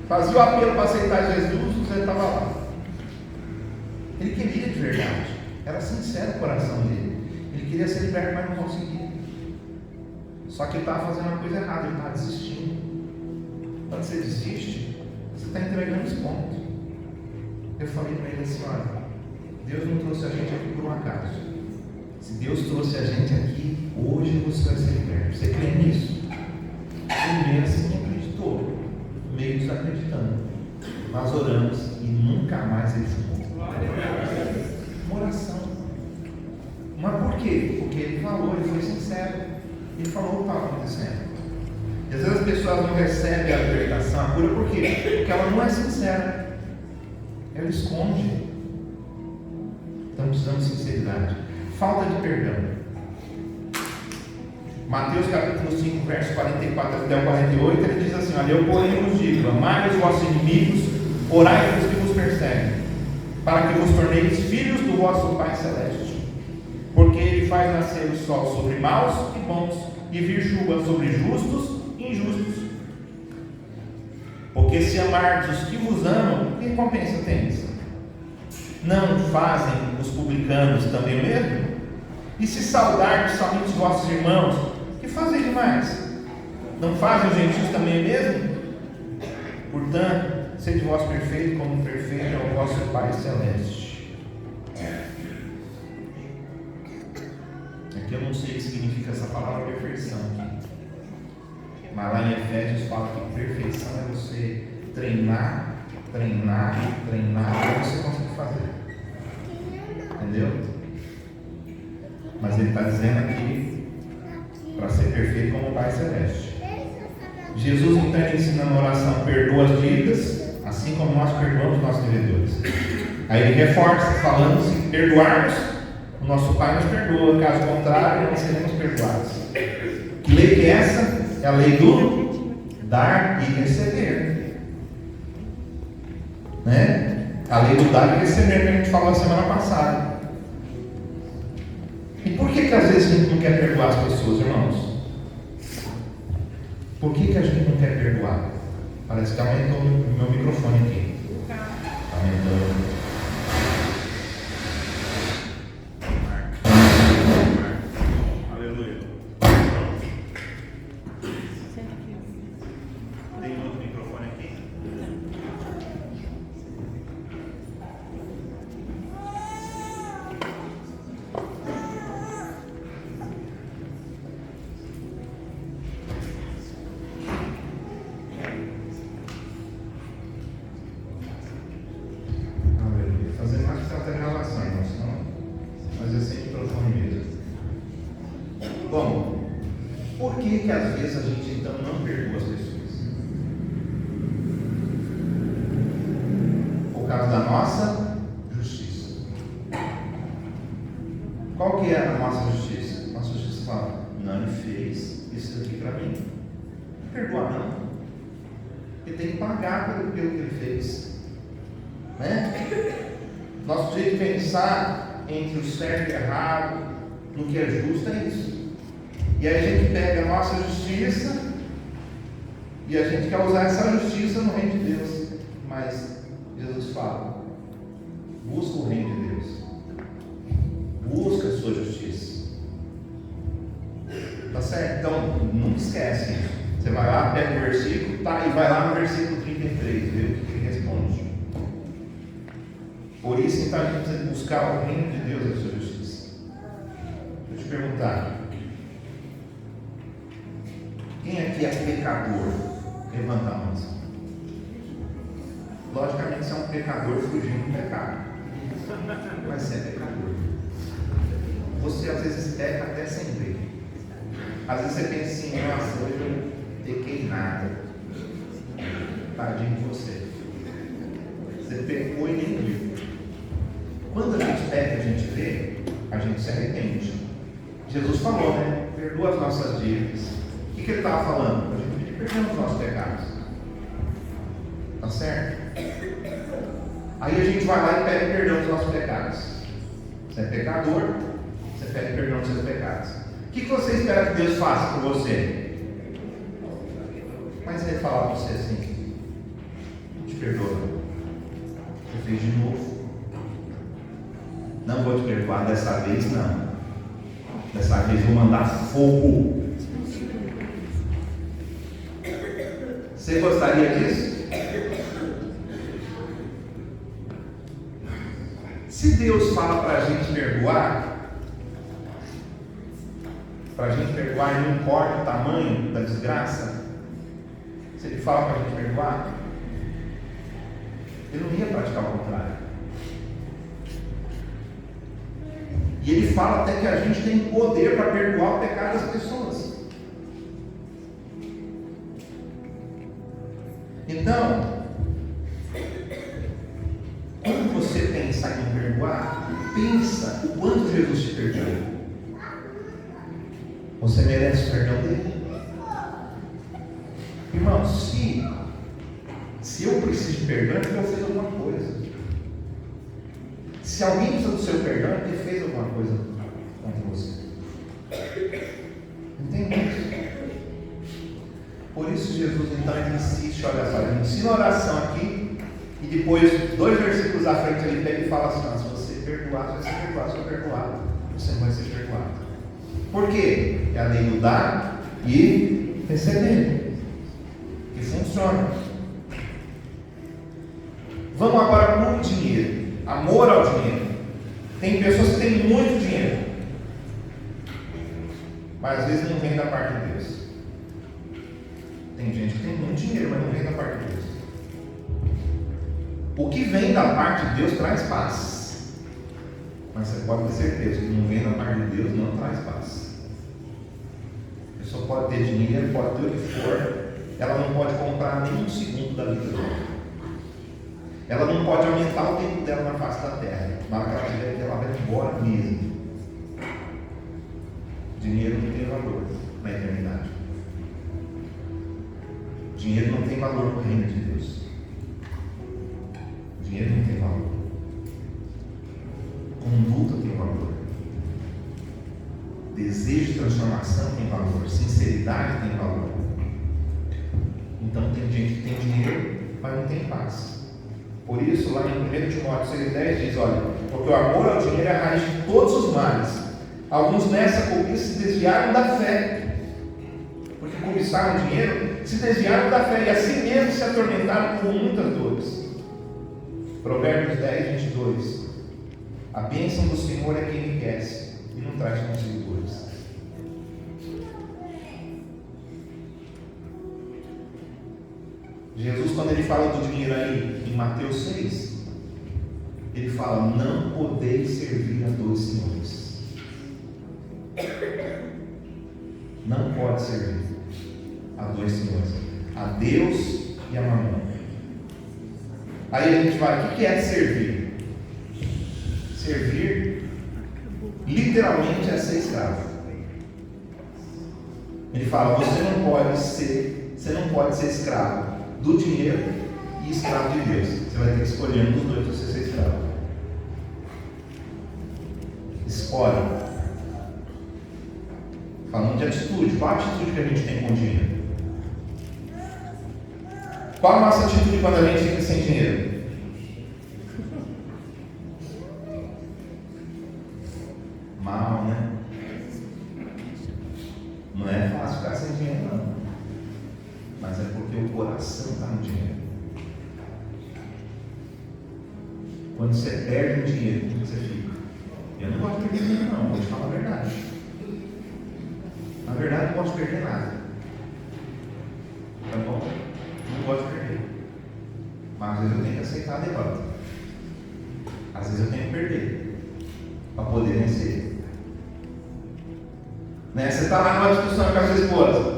Fazia o apelo para aceitar Jesus, o Zé estava lá. Ele queria de verdade. Era sincero o coração dele. Ele queria ser liberto, mas não conseguia. Só que ele estava fazendo uma coisa errada, ele estava desistindo. Quando você desiste, você está entregando os pontos. Eu falei para ele assim, olha, Deus não trouxe a gente aqui por um acaso. Se Deus trouxe a gente aqui, hoje você vai ser liberto. Você crê nisso? Primeiro assim acreditou, meio desacreditando. Nós oramos e nunca mais ele fumou. Uma oração. Mas por quê? Porque ele falou, ele foi sincero. Ele falou o que estava acontecendo. E às vezes as pessoas não recebem a libertação, a cura, por quê? Porque ela não é sincera. Ela esconde. Então precisamos de sinceridade. Falta de perdão. Mateus capítulo 5, verso 44 até o 48, ele diz assim, olha, eu porém vos digo, amai os vossos inimigos, orai pelos que vos perseguem, para que vos torneis filhos do vosso Pai Celeste. Porque Ele faz nascer o sol sobre maus e bons, e vir chuva sobre justos e injustos. Porque se amardes os que vos amam, que recompensa tendes? Não fazem os publicanos também o mesmo? E se saudardes somente os vossos irmãos, que fazem demais? Não fazem os gentios também o mesmo? Portanto, sede vós perfeito, como perfeito é o vosso Pai Celeste. Aqui eu não sei o que significa essa palavra perfeição. Mas lá em Efésios fala que perfeição é você treinar, para você conseguir fazer. Entendeu? Mas ele está dizendo aqui para ser perfeito como o Pai Celeste. Jesus então ensina na oração, perdoa as dívidas, assim como nós perdoamos nossos devedores. Aí ele reforça, falando, se perdoarmos, o nosso Pai nos perdoa, caso contrário, não seremos perdoados. Que lei que é essa? É a lei do dar e receber. Né? A lei do dar e receber, que a gente falou a semana passada. E por que às vezes a gente não quer perdoar as pessoas, irmãos? Por que a gente não quer perdoar? Parece que aumentou o meu microfone aqui. Aumentou. Aleluia. Tem outro microfone aqui? Que às vezes a gente então não perdoa as pessoas? Por causa da nossa justiça. Qual que é a nossa justiça? Nossa justiça fala, não, ele fez isso aqui para mim. Não perdoa não. Ele tem que pagar pelo que ele fez. Né? Nosso jeito de pensar entre o certo e o errado, no que é justo, é isso. E aí a gente pega a nossa justiça e a gente quer usar essa justiça no reino de Deus. Mas Jesus fala, busca o reino de Deus. Busca a sua justiça. Tá certo? Então, não esquece isso. Você vai lá, pega o versículo, tá, e vai lá no versículo 33, vê o que ele responde. Por isso, então, a gente precisa buscar o reino de Deus e a sua justiça. perguntar: quem aqui é pecador? Levanta a mão. Logicamente você é um pecador fugindo do pecado, mas você é pecador. Você às vezes peca até sem ver. Às vezes você pensa assim: nossa, hoje eu não pequei nada. Tadinho de você. Você pecou e nem viu. Quando a gente peca, a gente vê, a gente se arrepende. Jesus falou, né? Perdoa as nossas dívidas. O que ele estava falando? A gente pedir perdão dos nossos pecados. Tá certo? Aí a gente vai lá e pede perdão dos nossos pecados. Você é pecador, você pede perdão dos seus pecados. O que você espera que Deus faça por você? Mas ele vai falar para você assim: te perdoa. Você fez de novo. Não vou te perdoar dessa vez, não. Dessa vez vou mandar fogo. Você gostaria disso? Se Deus fala para a gente perdoar e não importa o tamanho da desgraça, se Ele fala para a gente perdoar, Ele não ia praticar o contrário. E Ele fala até que a gente tem poder para perdoar o pecado das pessoas. Então, quando você pensar em não perdoar, pensa o quanto Jesus te perdoou. Você merece o perdão dele. Irmão, se eu preciso de perdão, é porque eu fiz alguma coisa. Se alguém precisa do seu perdão, é porque fez alguma coisa contra você. Entende isso? Por isso Jesus então ele insiste, olha só, ele ensina a oração aqui, e depois, 2 versículos à frente, ele pega e fala assim: se você perdoar, você vai ser perdoado. Se eu perdoar, você não vai ser perdoado. Por quê? É a lei do dar e receber, que funciona. Vamos agora para o dinheiro. Amor ao dinheiro. Tem pessoas que têm muito dinheiro, mas às vezes não vem da parte de Deus. Tem gente que tem muito dinheiro, mas não vem da parte de Deus. O que vem da parte de Deus traz paz, mas você pode ter certeza que não vem da parte de Deus não traz paz. A pessoa pode ter dinheiro, pode ter o que for, ela não pode comprar nem um segundo da vida dela. Ela não pode aumentar o tempo dela na face da terra. Na hora que ela tiver, ela vai embora mesmo. Dinheiro não tem valor na eternidade. Dinheiro não tem valor no reino de Deus. Dinheiro não tem valor. Conduta tem valor. Desejo de transformação tem valor. Sinceridade tem valor. Então tem gente que tem dinheiro, mas não tem paz. Por isso, lá em 1 Timóteo 6,10 diz: olha, porque o amor ao dinheiro é a raiz de todos os males. Alguns nessa cobiça se desviaram da fé, porque cobiçaram o dinheiro, se desviaram da fé e assim mesmo se atormentaram com muitas dores. Provérbios 10:22. A bênção do Senhor é que enriquece e não traz consigo dores. Jesus, quando ele fala do dinheiro aí, em Mateus 6, ele fala: não podeis servir a 2 senhores. Não pode servir a 2 senhores, a Deus e a Mamon. Aí a gente vai: o que é servir? Servir literalmente é ser escravo. Ele fala: você não pode ser escravo do dinheiro e escravo de Deus. Você vai ter que escolher um dos dois para você ser escravo. Escolhe. Falando de atitude, qual a atitude que a gente tem com o dinheiro? Qual a nossa atitude quando a gente fica sem dinheiro? Mal, né? Não é fácil ficar sem dinheiro, não. Mas é porque o coração está no dinheiro. Quando você perde o dinheiro, como você fica? Eu não gosto de perder dinheiro, não, vou te falar a verdade. verdade, não gosto de perder nada. Tá bom? Não gosto de perder. Mas às vezes eu tenho que aceitar a derrota. Às vezes eu tenho que perder para poder vencer. Né? Você está lá numa discussão com a sua esposa.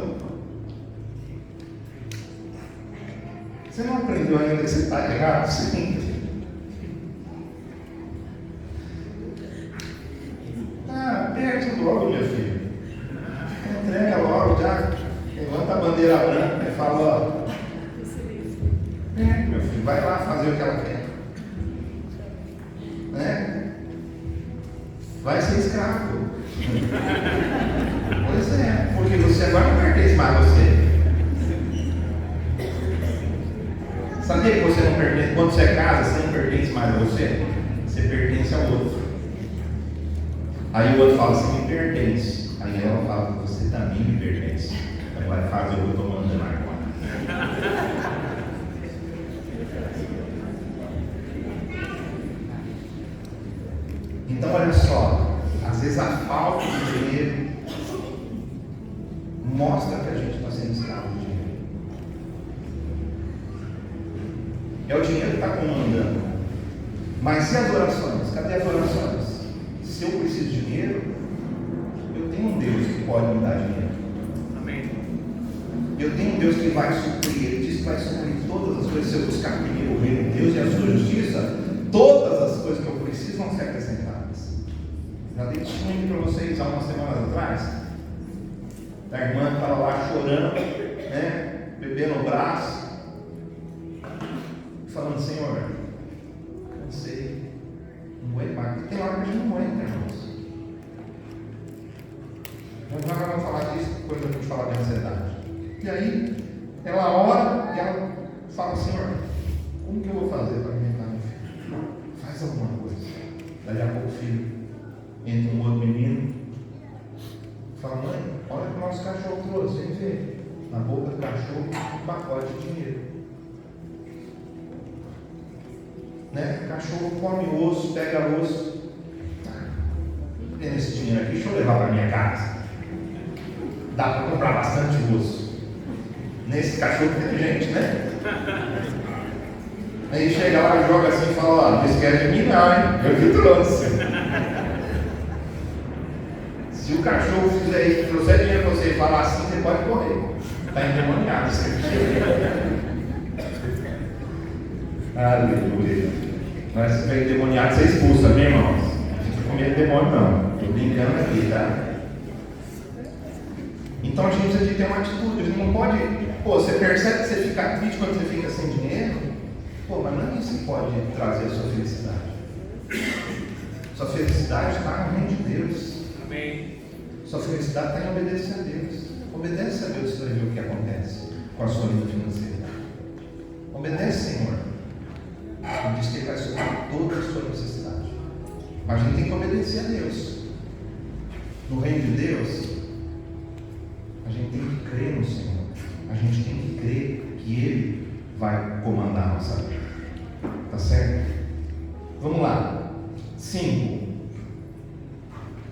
Você não aprendeu ainda que você está errado? Sim. Perde logo, minha filha. Entrega logo, já levanta a bandeira branca e fala, ó. Meu filho, vai lá fazer o que ela quer. Né? Vai ser escravo. Pois é, porque você agora não pertence mais a você. Sabia que você não pertence? Quando você é casa, você não pertence mais a você? Você pertence ao outro. Aí o outro fala, você me pertence. Aí ela fala, você também me pertence. Então vai fazer o que eu estou mandando agora. Então olha só, às vezes a falta de dinheiro mostra que a gente está sendo escravo de dinheiro. É o dinheiro que está comandando. Mas e as orações? Cadê as orações? Se eu preciso de dinheiro, eu tenho um Deus que pode me dar dinheiro. Amém. Eu tenho um Deus que vai suprir. Ele diz que vai suprir todas as coisas. Se eu buscar primeiro o reino de Deus e a sua justiça, todas as coisas que eu preciso vão ser acrescentadas. Já dei testemunho para vocês há umas semanas atrás. A irmã estava lá chorando, né, bebendo o braço, falando, Senhor, cansei, não aguento mais. Tem hora que a gente não aguenta, irmãos. Mas nós vamos falar disso, depois a gente fala de ansiedade. E aí, ela ora e ela fala, Senhor, como que eu vou fazer para alimentar meu filho? Faz alguma coisa. Daí a pouco o filho entra um outro menino, fala, mãe, olha que o nosso cachorro trouxe, vem ver. Na boca do cachorro, um pacote de dinheiro. Né? O cachorro come osso, pega osso. Tendo esse dinheiro aqui, deixa eu levar para minha casa. Dá para comprar bastante osso. Nesse cachorro tem gente, né? Aí chega lá e joga assim e fala, ó, não esquece de mim não, hein? Eu que trouxe. Se o cachorro fizer isso, trouxer dinheiro para você e falar assim, você pode correr. Está endemoniado. Aleluia. Mas se estiver endemoniado, você expulsa, meu irmão. Não fica com medo de demônio, não. Estou brincando aqui, tá? Então a gente precisa de ter uma atitude. A gente não pode. Pô, você percebe que você fica triste quando você fica sem dinheiro? Pô, mas não é isso que pode trazer a sua felicidade. Sua felicidade está no reino de Deus. Amém. Sua felicidade está em obedecer a Deus. Obedece a Deus para ver o que acontece com a sua vida financeira. Obedece, Senhor. Ele diz que Ele vai suprir toda a sua necessidade. Mas a gente tem que obedecer a Deus. No reino de Deus, a gente tem que crer no Senhor. A gente tem que crer que Ele vai comandar a nossa vida. Tá certo? Vamos lá. 5.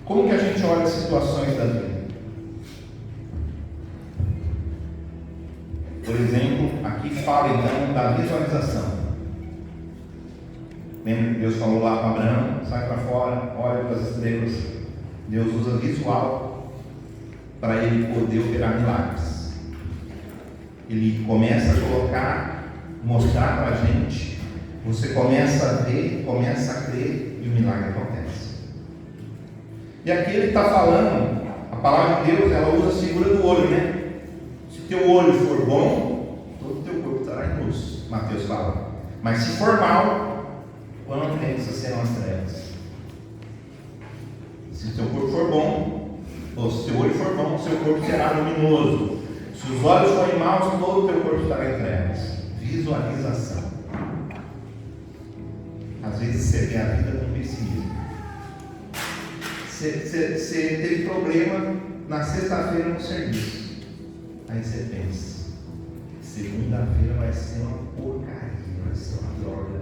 Como que a gente olha as situações da vida? Por exemplo, aqui fala então da visualização. Lembra que Deus falou lá para Abraão, sai para fora, olha para as estrelas. Deus usa visual para ele poder operar milagres. Ele começa a colocar, mostrar para a gente, você começa a ver, começa a crer e o milagre acontece. E aqui ele está falando, a palavra de Deus, ela usa a figura do olho, né? Se teu olho for bom, todo o teu corpo estará em luz, Mateus fala. Mas se for mal, quando pensa serão as trevas. Se o teu corpo for bom, ou se o teu olho for bom, o seu corpo será luminoso. Se os olhos forem maus, todo o teu corpo estará em trevas. Visualização. Às vezes você vê a vida com pessimismo. Você teve problema na sexta-feira no serviço. Aí você pensa, segunda-feira vai ser uma porcaria, vai ser uma droga.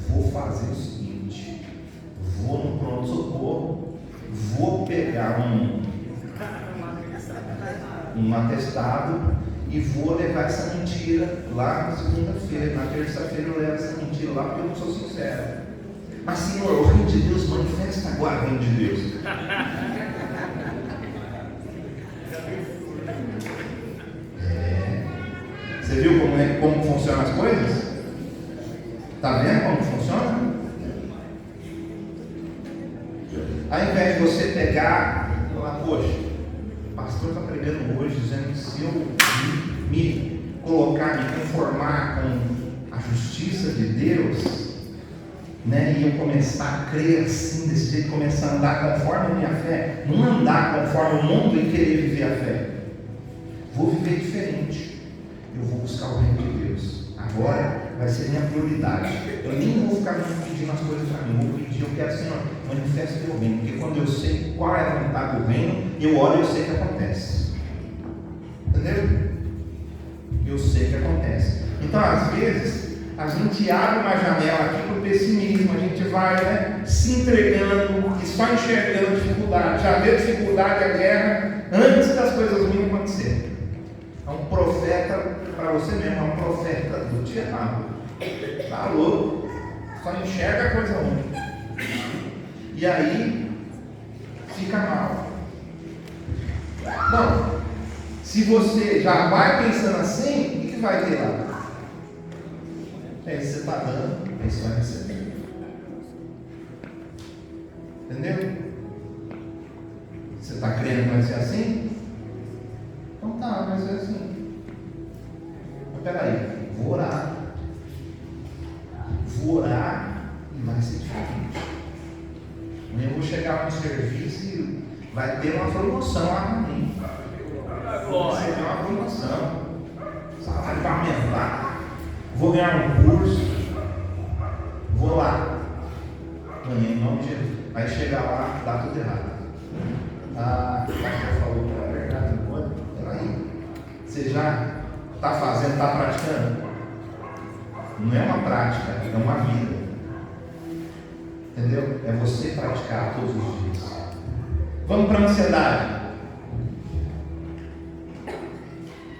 Vou fazer o seguinte, vou no pronto-socorro, vou um atestado e vou levar essa mentira lá na segunda-feira. Na terça-feira eu levo essa mentira lá porque eu não sou sincero. Mas, Senhor, o reino de Deus manifesta agora o reino de Deus. Você viu como funcionam as coisas? Está vendo como funciona? Ao invés de você pegar e falar, poxa, o pastor está pregando hoje dizendo que se eu me colocar, me conformar com a justiça de Deus, né, e eu começar a crer assim, desse jeito, começar a andar conforme a minha fé, não andar conforme o mundo e querer viver a fé, vou viver diferente, eu vou buscar o reino de Deus, agora vai ser minha prioridade, eu nem vou ficar pedindo as coisas para mim, vou pedir, eu quero, Senhor, manifesta o teu reino, porque quando eu sei qual é a vontade do reino, eu oro e eu sei que acontece, entendeu? Eu sei que acontece. Então, às vezes, a gente abre uma janela aqui para o pessimismo, a gente vai, né, se entregando e só enxergando a dificuldade, já vê a dificuldade, a guerra, antes das coisas ruins acontecerem. É um profeta, para você mesmo, é um profeta do dia errado. Está louco, só enxerga a coisa ruim. E aí, fica mal. Bom, se você já vai pensando assim, o que vai ter lá? É isso que você está dando, é isso que vai receber. Entendeu? Você está crendo que vai ser assim? Então tá, vai ser assim. Mas peraí, vou orar. Vou orar e vai ser diferente. Eu vou chegar no serviço e vai ter uma promoção lá para mim. Vai ter uma promoção. Salário para aumentar. Vou ganhar um curso. Vou lá. Amanhã, em nome de Jesus. Aí chegar lá, dá tudo errado. Ah, o pastor falou que era verdade, não pode? Peraí. Você já está fazendo, está praticando? Não é uma prática, é uma vida. Entendeu? É você praticar todos os dias. Vamos para a ansiedade.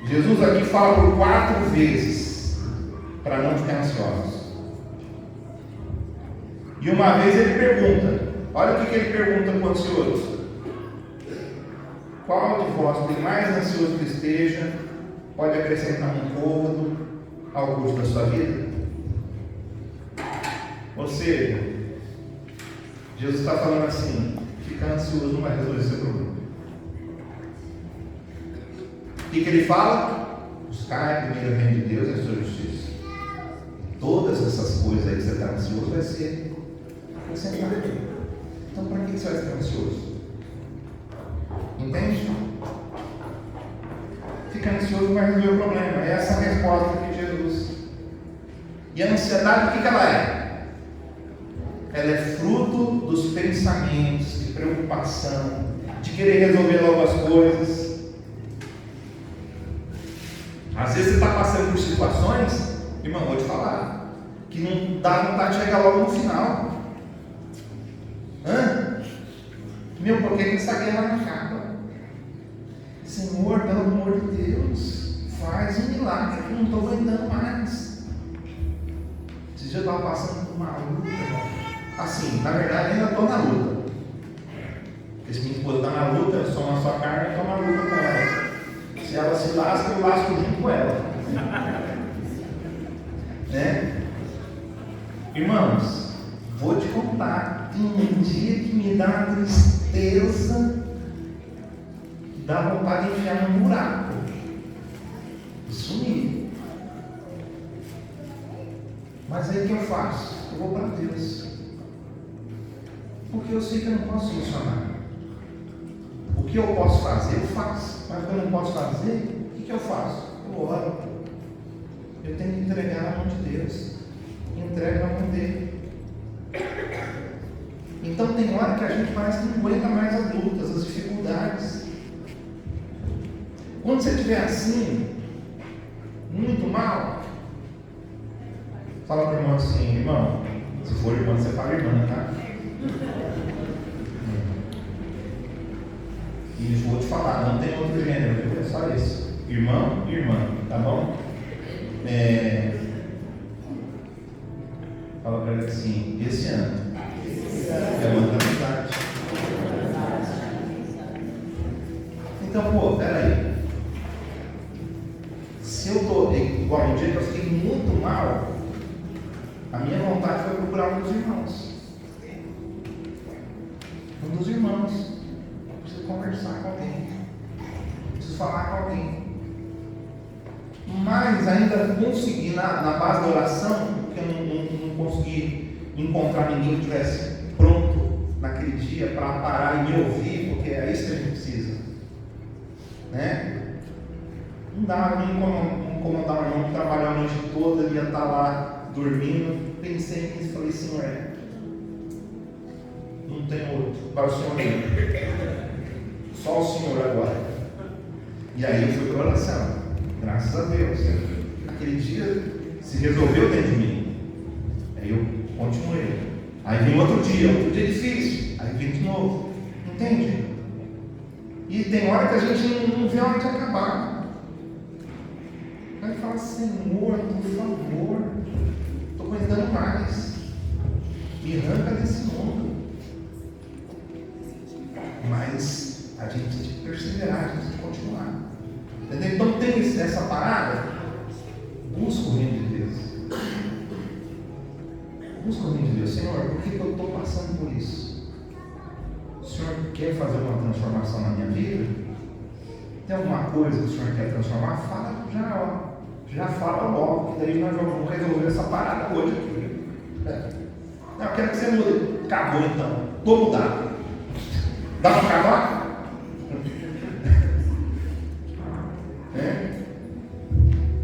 Jesus aqui fala por 4 vezes para não ficar ansiosos. E uma vez ele pergunta, olha o que ele pergunta para o ansioso. Qual de vós, por mais ansioso que esteja, pode acrescentar um côvado ao curso da sua vida? Ou seja, Jesus está falando assim, ficar ansioso não vai resolver seu problema. O que ele fala? Buscar primeiro o reino de Deus e a sua justiça. Todas essas coisas aí que você está ansioso vai ser acrescentado. Então para que você vai ficar ansioso? Entende? Ficar ansioso não vai resolver o problema. É essa a resposta de Jesus. E a ansiedade, o que ela é? Ela é fruto dos pensamentos, de preocupação, de querer resolver logo as coisas. Às vezes você está passando por situações, irmão, vou te falar, que não dá vontade de chegar logo no final. Meu, por que essa guerra não acaba? Senhor, pelo amor de Deus, faz um milagre que eu não estou aguentando mais. Esse dia eu estava passando por uma luta, irmão. Assim, na verdade ainda estou na luta. Porque se minha esposa está na luta, eu sou na sua carne, eu estou na luta com ela. Se ela se lasca, eu lasco junto com ela. Né? Irmãos, vou te contar. Tem um dia que me dá uma tristeza, dá vontade de enfiar num buraco e sumir. Mas aí o que eu faço? Eu vou para Deus. Porque eu sei que eu não posso solucionar. O que eu posso fazer, eu faço. Mas o que eu não posso fazer, o que eu faço? Eu oro. Eu tenho que entregar na mão de Deus. Entrego na mão dele. Então tem hora que a gente parece que não aguenta mais as lutas, as dificuldades. Quando você estiver assim, muito mal, fala para o irmão assim, irmão, se for irmão, você fala irmã, tá? E vou te falar, não tem outro gênero, é só irmão e irmã, tá bom? Fala para ele assim, esse ano é o ano da amizade. Então, pô, peraí. Se eu estou igual no dia que eu fiquei muito mal, a minha vontade foi procurar um dos irmãos. Um dos irmãos. Eu preciso conversar com alguém. Eu preciso falar com alguém. Mas ainda consegui, na base da oração, porque eu não consegui encontrar ninguém que estivesse pronto naquele dia para parar e me ouvir, porque é isso que a gente precisa. Né? Não dá para incomodar o irmão que trabalhou a noite toda, ele ia estar lá dormindo. Pensei nisso e falei, Senhor, não tem outro, para o Senhor mesmo. Só o Senhor agora. E aí eu fui para a oração. Graças a Deus. Aquele dia se resolveu dentro de mim. Aí eu continuei. Aí vem outro dia difícil. Aí vem de novo. Entende? E tem hora que a gente não vê a hora de acabar. Aí fala, Senhor, por favor, estou aguentando mais. Me arranca desse mundo. Mas a gente tem que perseverar, a gente tem que continuar. Entendeu? Então tem essa parada. Busca o reino de Deus. Busca o reino de Deus. Senhor, por que eu estou passando por isso? O Senhor quer fazer uma transformação na minha vida? Tem alguma coisa que o Senhor quer transformar? Fala já fala logo, que daí nós vamos resolver essa parada hoje. Não, eu quero que você mude. Acabou então. Vou mudar. Dá para acabar?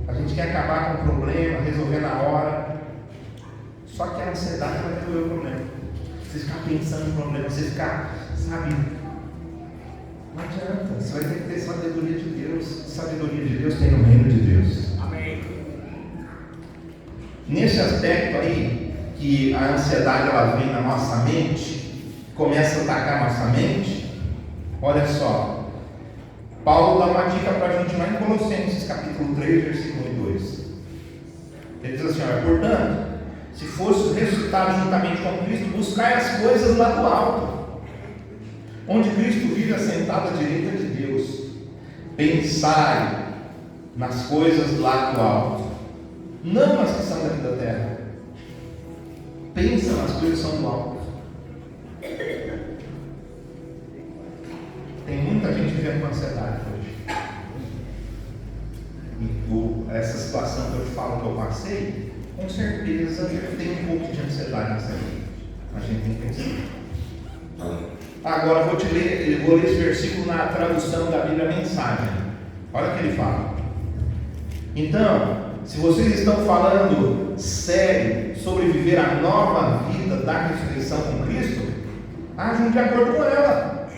A gente quer acabar com o problema, resolver na hora. Só que a ansiedade vai resolver o problema. Você ficar pensando no problema, você ficar, sabe? Não adianta. Você vai ter que ter sabedoria de Deus. Sabedoria de Deus tem no reino de Deus. Amém. Nesse aspecto aí, que a ansiedade ela vem na nossa mente, começa a atacar nossa mente, olha só. Paulo dá uma dica para a gente lá em Colossenses capítulo 3, versículo 2. Ele diz assim, olha, portanto, se fosse ressuscitado juntamente com Cristo, buscai as coisas lá do alto, onde Cristo vive assentado à direita de Deus. Pensai nas coisas lá do alto, não nas que são daqui da terra. Pensa nas coisas que são do alto. Tem muita gente vivendo com ansiedade hoje. E essa situação que eu te falo que eu passei, com certeza tem um pouco de ansiedade nessa vida. A gente tem que pensar. Agora vou ler esse versículo na tradução da Bíblia Mensagem. Olha o que ele fala. Então, se vocês estão falando sério sobre viver a nova vida da ressurreição com Cristo, ajam de acordo com ela.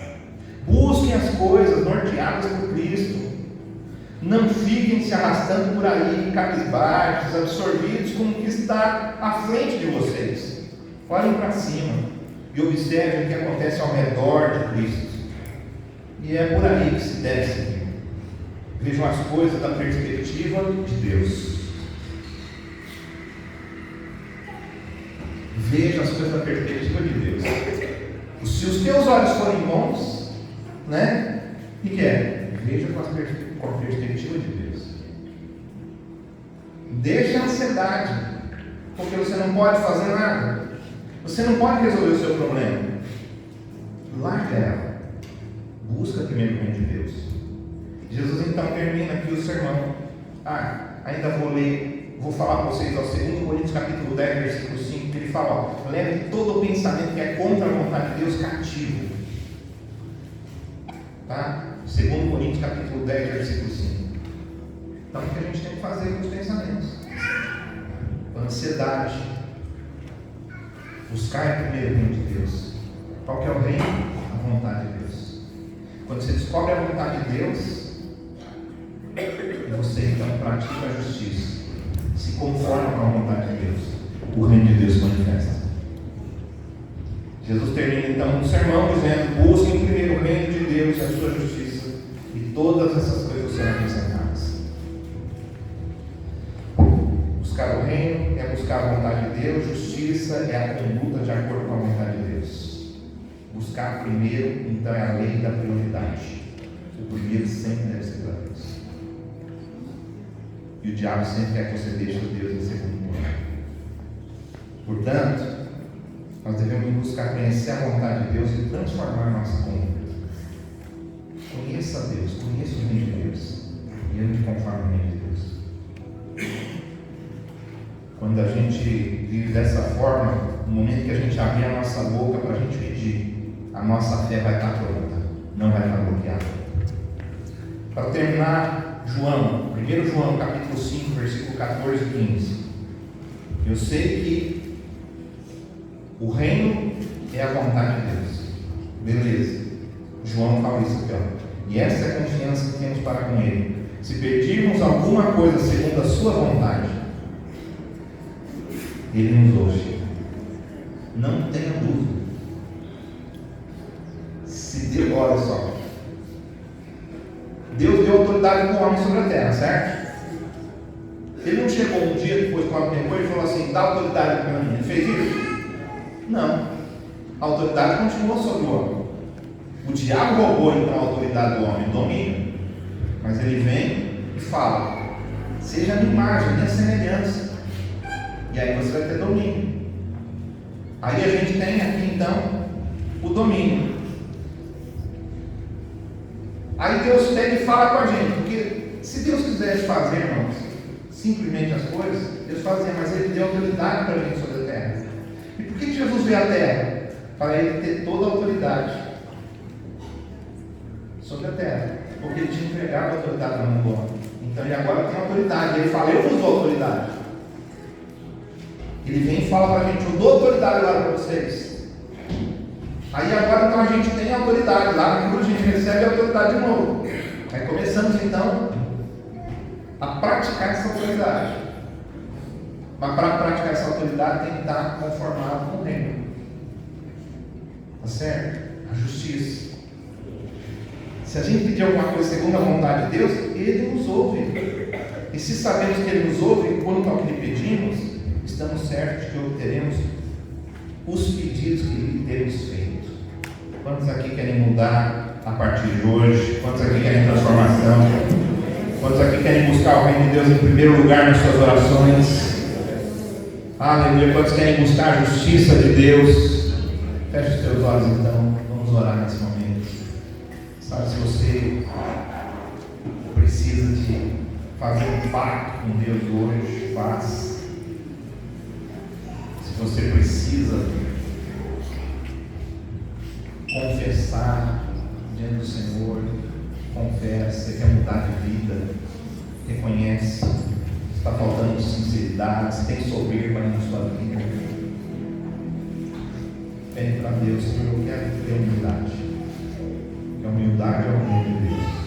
Busquem as coisas norteadas por Cristo. Não fiquem se arrastando por aí, cabisbaixos, absorvidos com o que está à frente de vocês. Olhem para cima e observem o que acontece ao redor de Cristo. E é por aí que se deve seguir. Vejam as coisas da perspectiva de Deus. Veja as coisas da perspectiva de Deus. Se os teus olhos forem bons, né? O que é? Veja com a perspectiva de Deus. Deixa a ansiedade, porque você não pode fazer nada. Você não pode resolver o seu problema. Larga ela. Busca primeiro o reino de Deus. Jesus então termina aqui o sermão. Ainda vou falar para vocês, 2 Coríntios capítulo 10, versículo 5, que ele fala, leve todo o pensamento que é contra a vontade de Deus cativo. Tá? 2 Coríntios capítulo 10, versículo 5. Então o que a gente tem que fazer com os pensamentos? Ansiedade. Buscar primeiro o reino de Deus. Qual que é o reino? A vontade de Deus. Quando você descobre a vontade de Deus, você então pratica a justiça, se conforma com a vontade de Deus, o reino de Deus manifesta. Jesus termina então um sermão dizendo: busquem primeiro o reino de Deus e a sua justiça, e todas essas coisas serão acrescentadas. Buscar o reino é buscar a vontade de Deus, justiça é a conduta de acordo com a vontade de Deus. Buscar primeiro, então, é a lei da prioridade. O primeiro sempre deve ser para Deus. E o diabo sempre quer que você deixe Deus em segundo lugar. Portanto, nós devemos buscar conhecer a vontade de Deus e transformar a nossa conduta. Conheça a Deus, conheça o reino de Deus. E eu me conformo no reino de Deus. Quando a gente vive dessa forma, no momento que a gente abrir a nossa boca para a gente pedir, a nossa fé vai estar pronta, não vai estar bloqueada. Para terminar, João, 1 João capítulo 5, versículo 14 e 15. Eu sei que o reino é a vontade de Deus. Beleza. João fala isso aqui, ó. E essa é a confiança que temos para com Ele. Se pedirmos alguma coisa segundo a sua vontade, Ele nos ouve. Não tenha dúvida. Se Deus, olha só. Deus deu autoridade para o homem sobre a terra, certo? Ele não chegou um dia depois que o homem pegou e falou assim: dá autoridade para mim. Ele fez isso? Não. A autoridade continuou sobre o homem. O diabo roubou então a autoridade do homem, o domínio. Mas ele vem e fala: seja a minha imagem, minha semelhança. E aí você vai ter domínio. Aí a gente tem aqui então o domínio. Aí Deus pega e fala com a gente, porque se Deus quisesse fazer, irmãos, simplesmente as coisas, Deus fazia, mas Ele deu autoridade para a gente sobre a terra. E por que Jesus veio à terra? Para Ele ter toda a autoridade sobre a terra, porque Ele tinha entregado a autoridade na mão do homem. Então Ele agora tem autoridade. Ele fala: eu vos dou autoridade. Ele vem e fala para a gente: eu dou autoridade agora para vocês. Aí agora então a gente tem autoridade. Lá no a gente recebe a autoridade de novo. Aí começamos então a praticar essa autoridade. Mas para praticar essa autoridade tem que estar conformado com o reino. Tá certo? A justiça. Se a gente pedir alguma coisa segundo a vontade de Deus, Ele nos ouve. E se sabemos que Ele nos ouve, quanto ao que lhe pedimos, estamos certos de que obteremos os pedidos que lhe temos feito. Quantos aqui querem mudar a partir de hoje? Quantos aqui querem transformação? Quantos aqui querem buscar o reino de Deus em primeiro lugar nas suas orações? Aleluia. Quantos querem buscar a justiça de Deus? Feche os teus olhos então. Vamos orar nesse momento. Sabe, se você precisa de fazer um pacto com Deus hoje, faça. Se você precisa confessar diante do Senhor, confessa, quer mudar de vida, reconhece, está faltando sinceridade, se tem soberba na sua vida, pede para Deus: Senhor, eu quero ter humildade, porque a humildade é o reino de Deus.